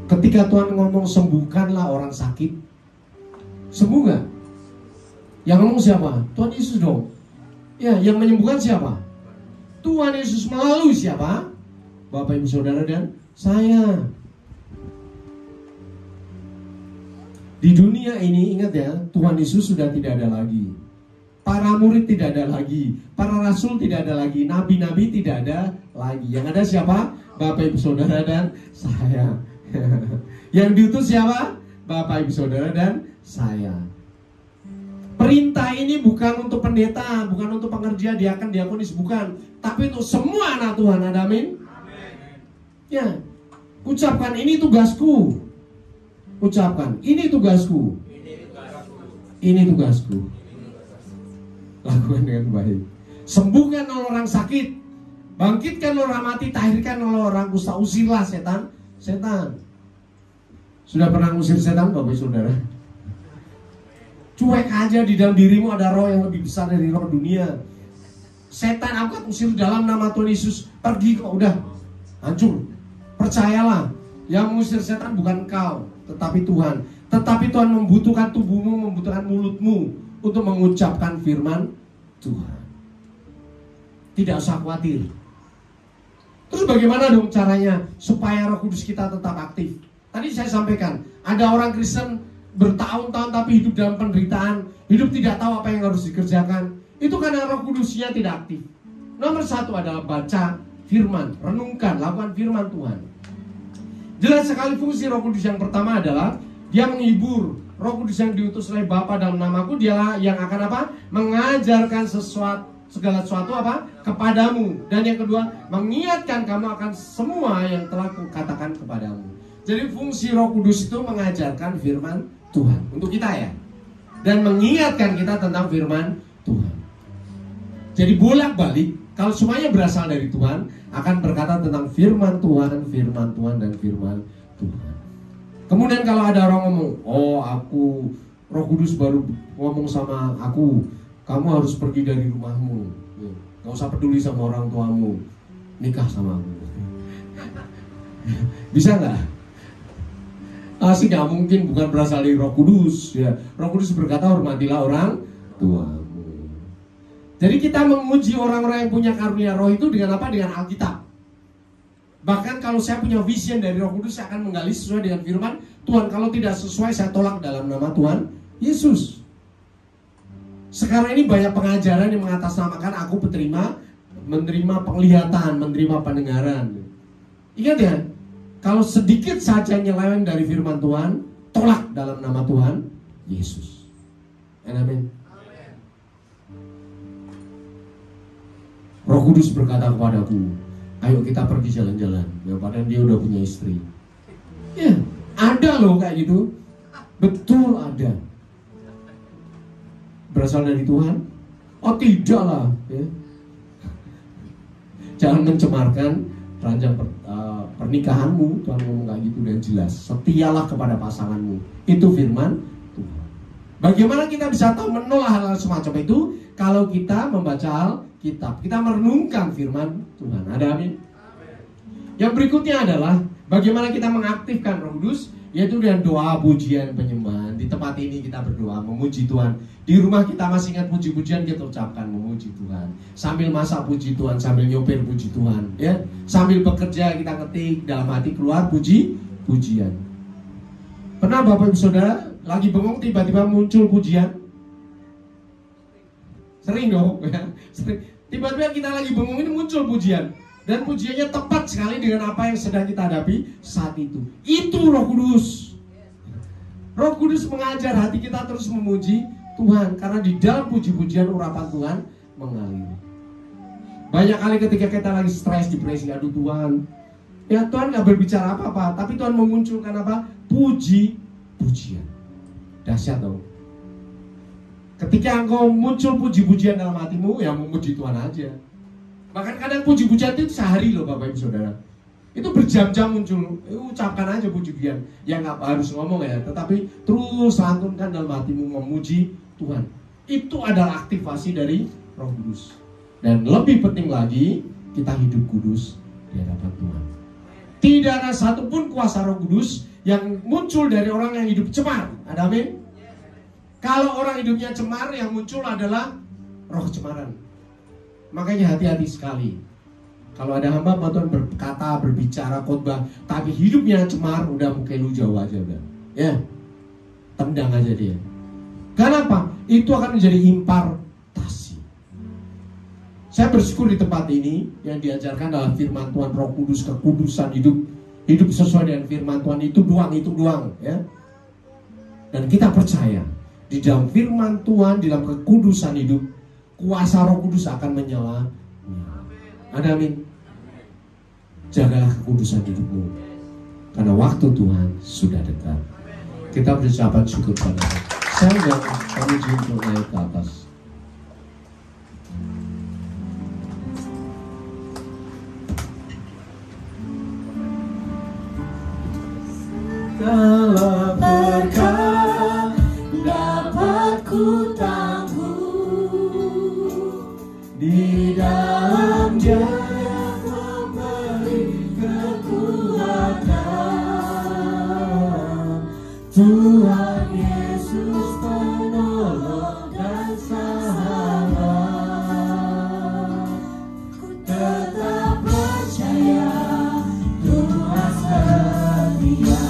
Ketika Tuhan ngomong sembuhkanlah orang sakit, sembuh gak? Yang ngomong siapa? Tuhan Yesus dong. Ya, yang menyembuhkan siapa? Tuhan Yesus melalui siapa? Bapak Ibu Saudara dan saya. Di dunia ini ingat ya, Tuhan Yesus sudah tidak ada lagi. Para murid tidak ada lagi, para rasul tidak ada lagi, nabi-nabi tidak ada lagi. Yang ada siapa? Bapak Ibu Saudara dan saya. Yang diutus siapa? Bapak Ibu Saudara dan saya. Perintah ini bukan untuk pendeta, bukan untuk pengerja, diakan, diakonis, bukan. Tapi untuk semua anak Tuhan, ada amin? Ya, ucapkan ini tugasku. Ucapkan, ini tugasku. Ini tugasku. Lakukan dengan baik. Sembuhkan orang sakit, bangkitkan orang mati, tahirkan orang kusta, usirlah setan. Sudah pernah usir setan, Bapak Saudara? Cuek aja, di dalam dirimu ada roh yang lebih besar dari roh dunia. Setan angkat, usir dalam nama Tuhan Yesus. Pergi kok, udah hancur. Percayalah, yang mengusir setan bukan kau, tetapi Tuhan. Tetapi Tuhan membutuhkan tubuhmu, membutuhkan mulutmu untuk mengucapkan firman Tuhan. Tidak usah khawatir. Terus bagaimana dong caranya supaya Roh Kudus kita tetap aktif? Tadi saya sampaikan, ada orang Kristen bertahun-tahun tapi hidup dalam penderitaan, hidup tidak tahu apa yang harus dikerjakan. Itu karena Roh Kudusnya tidak aktif. Nomor satu adalah baca firman, renungkan, lakukan firman Tuhan. Jelas sekali fungsi Roh Kudus yang pertama adalah dia menghibur. Roh Kudus yang diutus oleh Bapa dalam namaku, dialah yang akan apa? Mengajarkan segala sesuatu apa? Kepadamu. Dan yang kedua, mengingatkan kamu akan semua yang telah kukatakan kepadamu. Jadi fungsi Roh Kudus itu mengajarkan firman Tuhan untuk kita ya. Dan mengingatkan kita tentang firman Tuhan. Jadi bolak-balik, kalau semuanya berasal dari Tuhan, akan berkata tentang firman Tuhan, dan firman Tuhan. Kemudian kalau ada orang ngomong, oh aku, Roh Kudus baru ngomong sama aku, kamu harus pergi dari rumahmu, gak usah peduli sama orang tuamu, nikah sama aku. Bisa gak? Sih gak mungkin, bukan berasal dari Roh Kudus ya. Roh Kudus berkata hormatilah orang tuamu. Jadi kita menguji orang-orang yang punya karunia roh itu dengan apa? Dengan Alkitab. Bahkan kalau saya punya vision dari Roh Kudus, saya akan menggali sesuai dengan firman Tuhan kalau tidak sesuai saya tolak dalam nama Tuhan Yesus. Sekarang ini banyak pengajaran yang mengatasnamakan aku menerima penglihatan, menerima pendengaran. Ingat ya, kalau sedikit saja nyeleweng dari firman Tuhan, tolak dalam nama Tuhan Yesus. Amin. Roh Kudus berkata kepadaku, ayo kita pergi jalan-jalan. Ya, padahal dia udah punya istri. Ya, ada loh kayak gitu. Betul ada. Berasal dari Tuhan? Oh tidak lah ya. Jangan mencemarkan ranjang pernikahanmu. Tuhan ngomong kayak gitu dan jelas. Setialah kepada pasanganmu. Itu firman Tuhan. Bagaimana kita bisa tahu menolak hal-hal semacam itu? Kalau kita membaca Alkitab, kita merenungkan firman Tuhan. Ada amin? Yang berikutnya adalah bagaimana kita mengaktifkan Roh Kudus, yaitu dengan doa, pujian, penyembahan. Di tempat ini kita berdoa, memuji Tuhan. Di rumah kita masih ingat puji-pujian, kita ucapkan memuji Tuhan. Sambil masak puji Tuhan, sambil nyopir puji Tuhan, ya. Sambil bekerja kita ketik dalam hati keluar pujian. Pernah Bapak Ibu Saudara lagi bengong tiba-tiba muncul pujian? Sering dong, ya. Tiba-tiba kita lagi bengong ini muncul pujian. Dan pujiannya tepat sekali dengan apa yang sedang kita hadapi saat itu. Itu Roh Kudus. Roh Kudus mengajar hati kita terus memuji Tuhan. Karena di dalam puji-pujian urapan Tuhan mengalir. Banyak kali ketika kita lagi stres, depresi, aduh Tuhan. Ya Tuhan gak berbicara apa-apa. Tapi Tuhan memunculkan apa? Puji-pujian. Dahsyat dong. Ketika engkau muncul puji-pujian dalam hatimu, ya memuji Tuhan aja. Bahkan kadang puji-pujian itu sehari loh Bapak Ibu Saudara. Itu berjam-jam muncul. Ucapkan aja puji-pujian. Ya gak harus ngomong ya, tetapi terus lantunkan dalam hatimu memuji Tuhan. Itu adalah aktivasi dari Roh Kudus. Dan lebih penting lagi, kita hidup kudus di hadapan Tuhan. Tidak ada satupun kuasa Roh Kudus yang muncul dari orang yang hidup cemar. Ada amin? Kalau orang hidupnya cemar, yang muncul adalah roh kecemaran. Makanya hati-hati sekali. Kalau ada hamba Tuhan berkata, berbicara, khotbah, tapi hidupnya cemar, udah mungkin lu jauh aja udah. Ya, tendang aja dia. Kenapa? Itu akan menjadi impartasi. Saya bersyukur di tempat ini yang diajarkan dalam firman Tuhan, Roh Kudus, kekudusan hidup sesuai dengan firman Tuhan itu doang, ya. Dan kita percaya di dalam firman Tuhan, di dalam kekudusan hidup, kuasa Roh Kudus akan menyala. Ada amin. Jagalah kekudusan hidupmu, karena waktu Tuhan sudah dekat. Kita berucapan syukur pada Tuhan. Saya undang pemuji untuk naik ke atas. Segala berkat dapat ku di dalam Dia yang memberi kekuatan, Tuhan Yesus penolong dan sahabat. Ku tetap percaya Tuhan setia.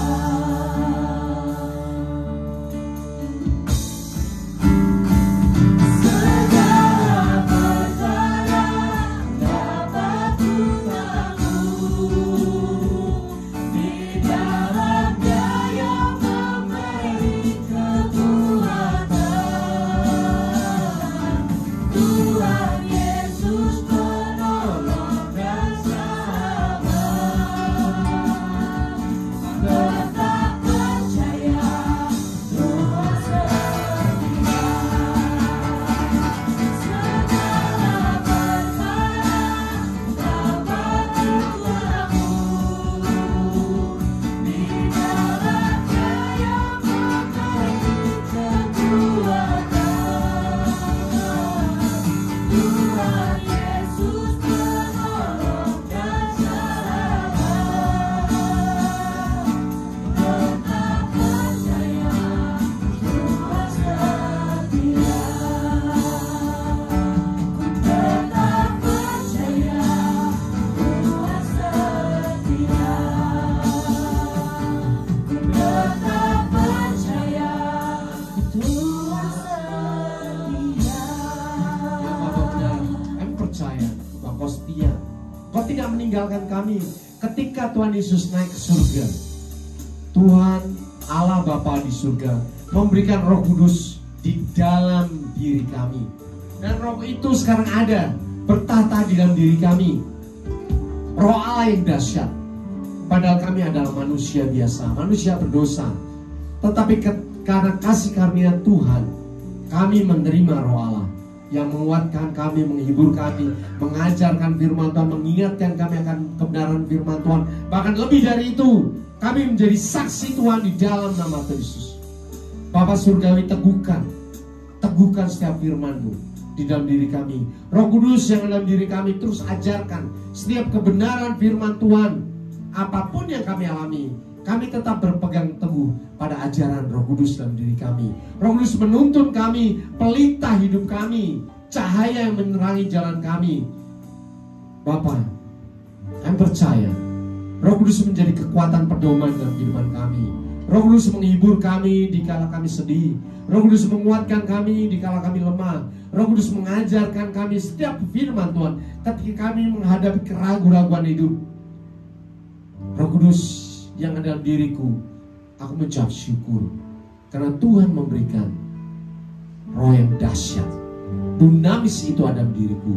tidak meninggalkan kami. Ketika Tuhan Yesus naik ke surga, Tuhan Allah Bapa di surga memberikan Roh Kudus di dalam diri kami. Dan Roh itu sekarang ada, bertahta di dalam diri kami. Roh Allah yang dahsyat. Padahal kami adalah manusia biasa, manusia berdosa. Tetapi karena kasih karunia Tuhan, kami menerima Roh Allah yang menguatkan kami, menghibur kami, mengajarkan firman Tuhan, mengingatkan kami akan kebenaran firman Tuhan. Bahkan lebih dari itu, kami menjadi saksi Tuhan di dalam nama Tuhan Yesus. Bapa Surgawi, teguhkan setiap firman-Mu di dalam diri kami. Roh Kudus yang dalam diri kami terus ajarkan setiap kebenaran firman Tuhan. Apapun yang kami alami, kami tetap berpegang teguh pada ajaran Roh Kudus dalam diri kami. Roh Kudus menuntun kami, pelita hidup kami, cahaya yang menerangi jalan kami. Bapa, kami percaya Roh Kudus menjadi kekuatan pedoman dalam kehidupan kami. Roh Kudus menghibur kami di kala kami sedih. Roh Kudus menguatkan kami di kala kami lemah. Roh Kudus mengajarkan kami setiap firman Tuhan ketika kami menghadapi keraguan-raguan hidup. Roh Kudus yang ada dalam diriku, aku mengucap syukur karena Tuhan memberikan roh yang dahsyat, dinamis itu ada dalam diriku.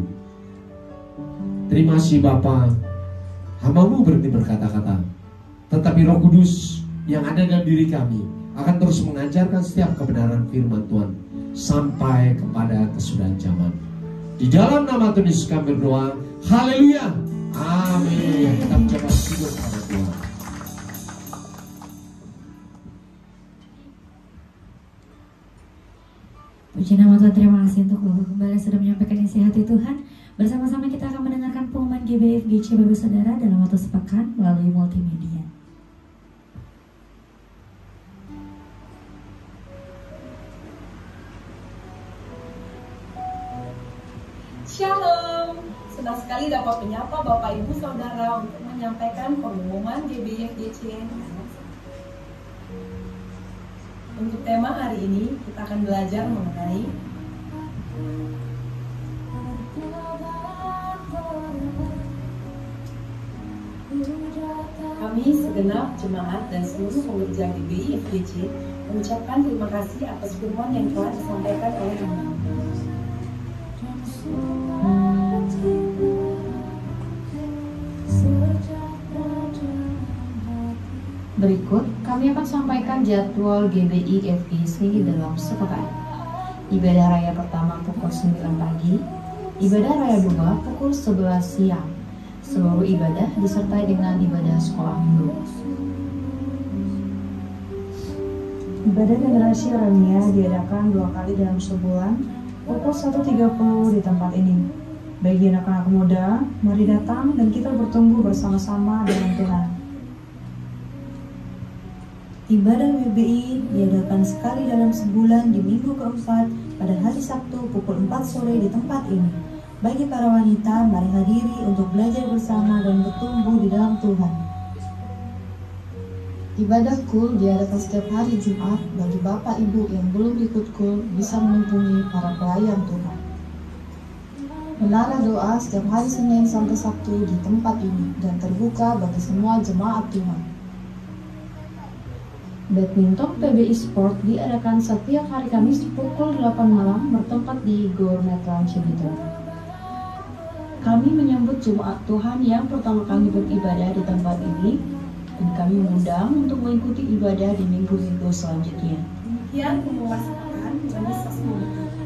Terima kasih Bapa, hamba-Mu berhenti berkata-kata, tetapi Roh Kudus yang ada dalam diri kami akan terus mengajarkan setiap kebenaran firman Tuhan sampai kepada kesudahan zaman. Di dalam nama Tuhan Yesus kami berdoa, haleluya, amin. Kita mengucapkan syukur kepada Tuhan. Puji nama Tuhan, terima kasih untuk Bapak Gembala sudah menyampaikan isi hati Tuhan. Bersama-sama kita akan mendengarkan pengumuman GBFGC Bapak Saudara dalam waktu sepekan melalui multimedia. Shalom, senang sekali dapat menyapa Bapak Ibu Saudara untuk menyampaikan pengumuman GBFGC. Untuk tema hari ini kita akan belajar mengenai kami segenap jemaat dan seluruh pekerja GBFGC mengucapkan terima kasih atas firman yang telah disampaikan oleh Tuhan. Berikut kami akan sampaikan jadwal GBI FGC dalam sepekan. Ibadah raya pertama pukul 9 pagi, ibadah raya 2 pukul 11 siang. Seluruh ibadah disertai dengan ibadah sekolah minggu. Ibadah generasi Orania diadakan 2 kali dalam sebulan pukul 1.30 di tempat ini. Bagi anak-anak muda, mari datang dan kita bertumbuh bersama-sama dalam Tuhan. Ibadah WBI diadakan sekali dalam sebulan di minggu keempat pada hari Sabtu pukul 4 sore di tempat ini. Bagi para wanita, mari hadiri untuk belajar bersama dan bertumbuh di dalam Tuhan. Ibadah KUL diadakan setiap hari Jumat. Bagi Bapak Ibu yang belum ikut KUL bisa menghubungi para pelayan Tuhan. Menara doa setiap hari Senin sampai Sabtu di tempat ini dan terbuka bagi semua jemaat Tuhan. Badminton PBI Sport diadakan setiap hari Kamis pukul 8 malam bertempat di Gor Metran Cibitung. Kami menyambut jemaat Tuhan yang pertama kali beribadah di tempat ini dan kami mengundang untuk mengikuti ibadah di minggu-minggu selanjutnya. Demikian pengumuman sepekan, Tuhan Yesus memberkati.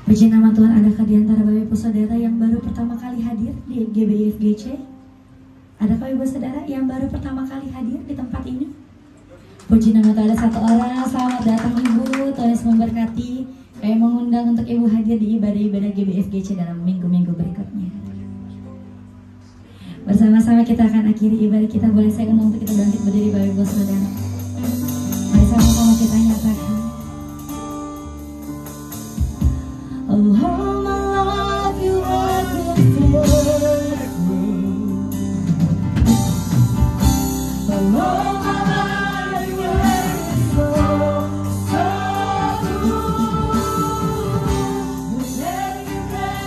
Puji nama Tuhan, adakah di antara Bapak Ibu Saudara yang baru pertama kali hadir di GBFGC? Adakah Ibu Saudara yang baru pertama kali hadir di tempat ini? Puji nama Tuhan, ada satu orang. Selamat datang Ibu, Tuhan Yesus memberkati. Kami mengundang untuk Ibu hadir di ibadah-ibadah GBFGC dalam minggu-minggu berikutnya. Bersama-sama kita akan akhiri ibadah kita. Boleh saya undang untuk kita bangkit berdiri Bapak Ibu Saudara. Mari sama-sama kita nyatakan, oh, all my life you have been faithful. Oh, all my life you have been so good. With every breath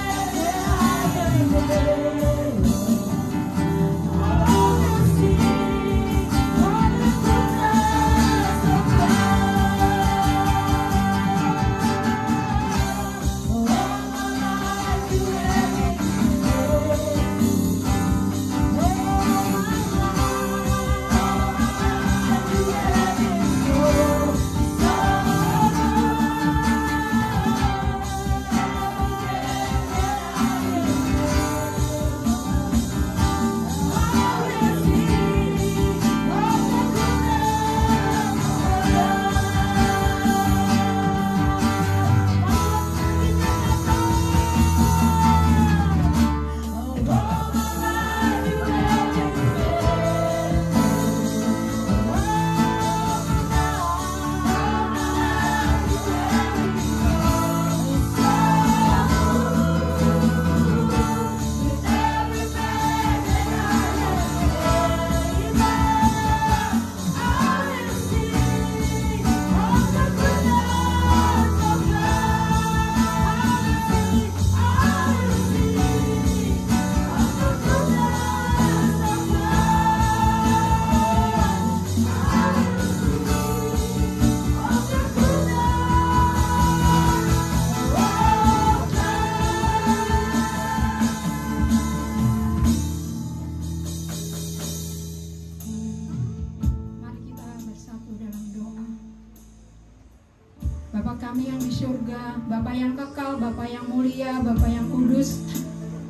Bapa yang kekal, Bapa yang mulia, Bapa yang kudus,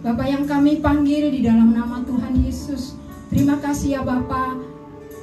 Bapa yang kami panggil di dalam nama Tuhan Yesus. Terima kasih ya Bapa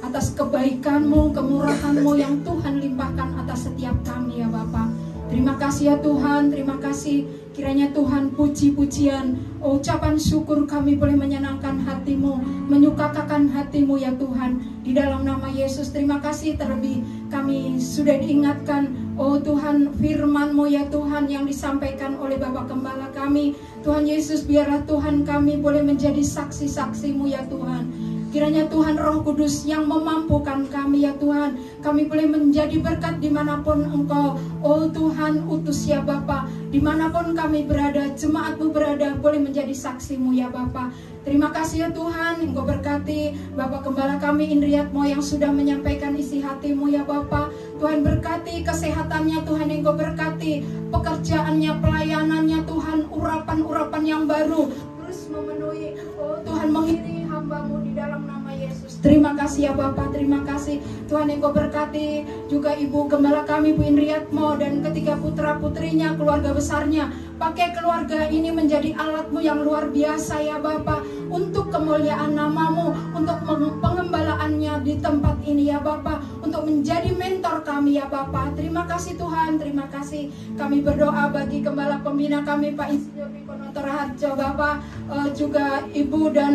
atas kebaikan-Mu, kemurahan-Mu yang Tuhan limpahkan atas setiap kami ya Bapa. Terima kasih ya Tuhan, terima kasih. Kiranya Tuhan puji-pujian, ucapan syukur kami boleh menyenangkan hati-Mu, menyukakan hati-Mu ya Tuhan. Di dalam nama Yesus, terima kasih terlebih kami sudah diingatkan, oh Tuhan, firman-Mu ya Tuhan yang disampaikan oleh Bapak Gembala kami. Tuhan Yesus, biarlah Tuhan kami boleh menjadi saksi-saksi-Mu ya Tuhan. Kiranya Tuhan Roh Kudus yang memampukan kami ya Tuhan. Kami boleh menjadi berkat dimanapun Engkau, oh Tuhan, utus ya Bapa. Dimanapun kami berada, jemaat-Mu berada, boleh menjadi saksi-Mu ya Bapa. Terima kasih ya Tuhan, Engkau berkati Bapak Gembala kami Indriatmo yang sudah menyampaikan isi hati-Mu ya Bapa. Tuhan berkati kesehatannya, Tuhan Engkau berkati pekerjaannya, pelayanannya Tuhan, urapan-urapan yang baru terus memenuhi, oh Tuhan, mengiringi hamba-Mu di dalam nama Yesus. Terima kasih ya Bapa, terima kasih Tuhan. Engkau berkati juga Ibu Gembala kami Bu Indriatmo dan ketiga putra-putrinya, keluarga besarnya. Pakai keluarga ini menjadi alat-Mu yang luar biasa ya Bapa, untuk kemuliaan nama-Mu, untuk pengembalaannya di tempat ini ya Bapa, untuk menjadi mentor kami ya Bapa. Terima kasih Tuhan, terima kasih. Kami berdoa bagi Gembala Pembina kami Pak Insinyur Rikonoto Raharjo Bapa, juga Ibu dan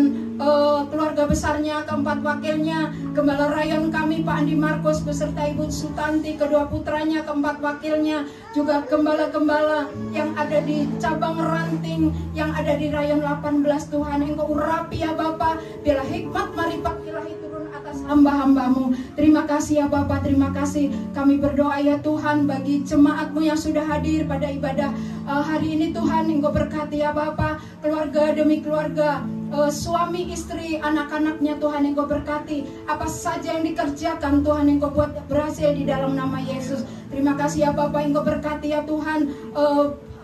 keluarga besarnya, keempat wakilnya, Gembala Rayon kami Pak Andi Markus beserta Ibu Sutanti, kedua putranya, keempat wakilnya, juga gembala-gembala yang ada di cabang ranting, yang ada di Rayon 18 Tuhan. Engkau urapi ya Bapa, biarlah hikmat marifat ilahi turun atas hamba-hamba-Mu. Terima kasih ya Bapa, terima kasih. Kami berdoa ya Tuhan bagi jemaat-Mu yang sudah hadir pada ibadah hari ini Tuhan. Engkau berkati ya Bapa, keluarga demi keluarga, suami, istri, anak-anaknya Tuhan Engkau berkati. Apa saja yang dikerjakan Tuhan Engkau buat berhasil di dalam nama Yesus. Terima kasih ya Bapak, Engkau berkati ya Tuhan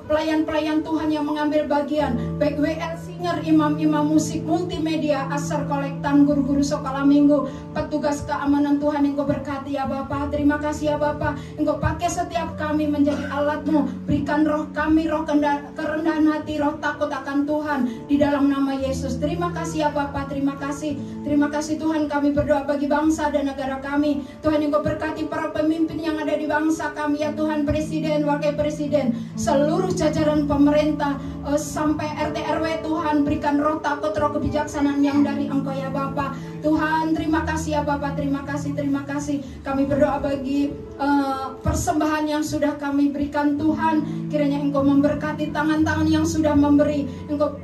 pelayan-pelayan Tuhan yang mengambil bagian, baik WL Singer, imam-imam musik, multimedia, asar kolektan, guru-guru sekolah minggu, petugas keamanan Tuhan Engkau berkati ya Bapa. Terima kasih ya Bapa, Engkau pakai setiap kami menjadi alat-Mu. Berikan roh kami, roh kerendahan hati, roh takut akan Tuhan di dalam nama Yesus. Terima kasih ya Bapa, terima kasih. Terima kasih Tuhan, kami berdoa bagi bangsa dan negara kami. Tuhan Engkau berkati para pemimpin yang ada di bangsa kami ya Tuhan, presiden, wakil presiden, seluruh jajaran pemerintah sampai RT RW Tuhan, berikan roh takut, roh kebijaksanaan yang dari Engkau ya Bapa. Tuhan terima kasih ya Bapa, terima kasih, terima kasih. Kami berdoa bagi persembahan yang sudah kami berikan Tuhan, kiranya Engkau memberkati tangan-tangan yang sudah memberi, Engkau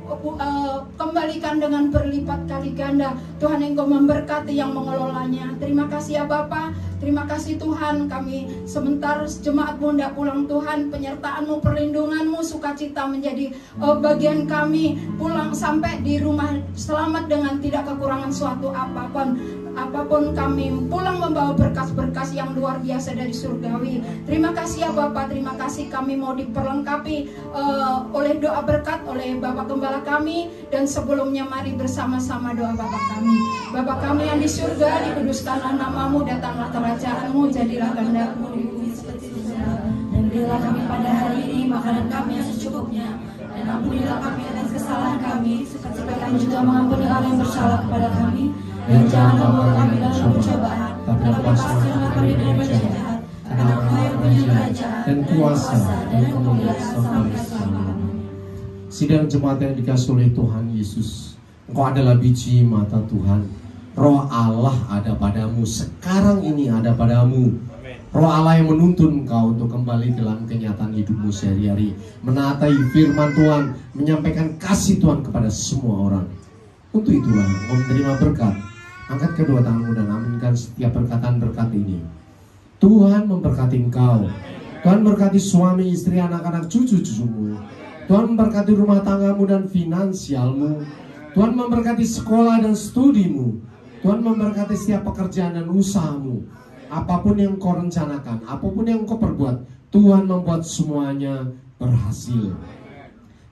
kembalikan dengan berlipat kali ganda. Tuhan Engkau memberkati yang mengelolanya. Terima kasih ya Bapa. Terima kasih Tuhan, kami sebentar jemaat-Mu hendak pulang Tuhan, penyertaan-Mu, perlindungan-Mu, sukacita menjadi bagian kami, pulang sampai di rumah selamat dengan tidak kekurangan suatu apapun kami pulang membawa berkas-berkas yang luar biasa dari surgawi. Terima kasih ya Bapak, terima kasih. Kami mau diperlengkapi oleh doa berkat oleh Bapak Gembala kami, dan sebelumnya mari bersama-sama doa Bapak kami. Bapak kami yang di surga, dikuduskanlah nama-Mu, datanglah kerajaan-Mu, jadilah kehendak-Mu di bumi seperti di surga. Dan berilah kami pada hari ini makanan kami yang secukupnya, dan ampunilah kami atas kesalahan kami, supaya kami juga mengampuni orang yang bersalah kepada kami. Dan jangan membawa kami dalam pencobaan, tapi lepaskanlah kami dari jahat. Karena Engkau yang punya kerajaan dan kuasa dan kemuliaan sampai selama-lamanya. Sidang jemaat yang dikasihi oleh Tuhan Yesus, Engkau adalah biji mata Tuhan. Roh Allah ada padamu, sekarang ini ada padamu. Roh Allah yang menuntun engkau untuk kembali dalam kenyataan hidupmu sehari-hari, menaati firman Tuhan, menyampaikan kasih Tuhan kepada semua orang. Untuk itulah engkau menerima berkat. Angkat kedua tanganmu dan aminkan setiap perkataan berkat ini. Tuhan memberkati engkau. Tuhan memberkati suami, istri, anak-anak, cucu-cucumu. Tuhan memberkati rumah tanggamu dan finansialmu. Tuhan memberkati sekolah dan studimu. Tuhan memberkati setiap pekerjaan dan usahamu. Apapun yang kau rencanakan, apapun yang kau perbuat, Tuhan membuat semuanya berhasil.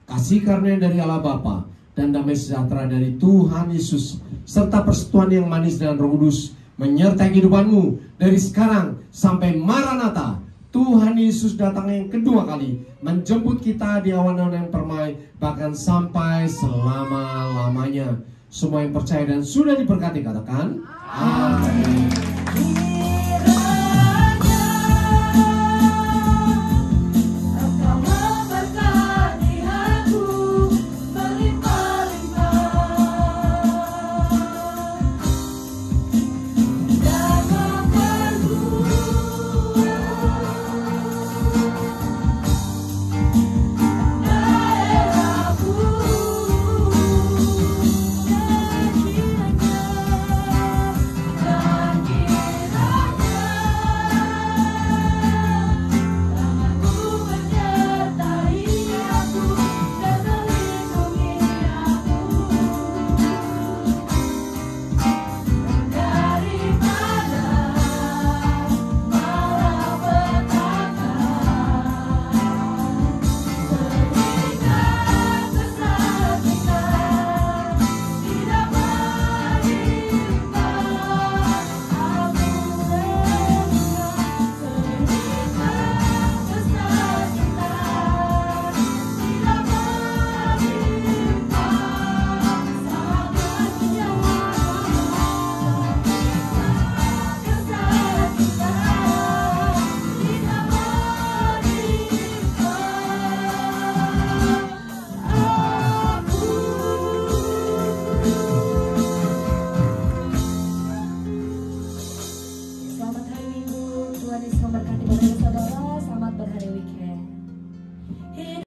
Kasih karunia dari Allah Bapa dan damai sejahtera dari Tuhan Yesus, serta persekutuan yang manis dengan Roh Kudus menyertai kehidupanmu dari sekarang sampai Maranatha, Tuhan Yesus datang yang kedua kali, menjemput kita di awan-awan yang permai, bahkan sampai selama-lamanya. Semua yang percaya dan sudah diberkati katakan amin.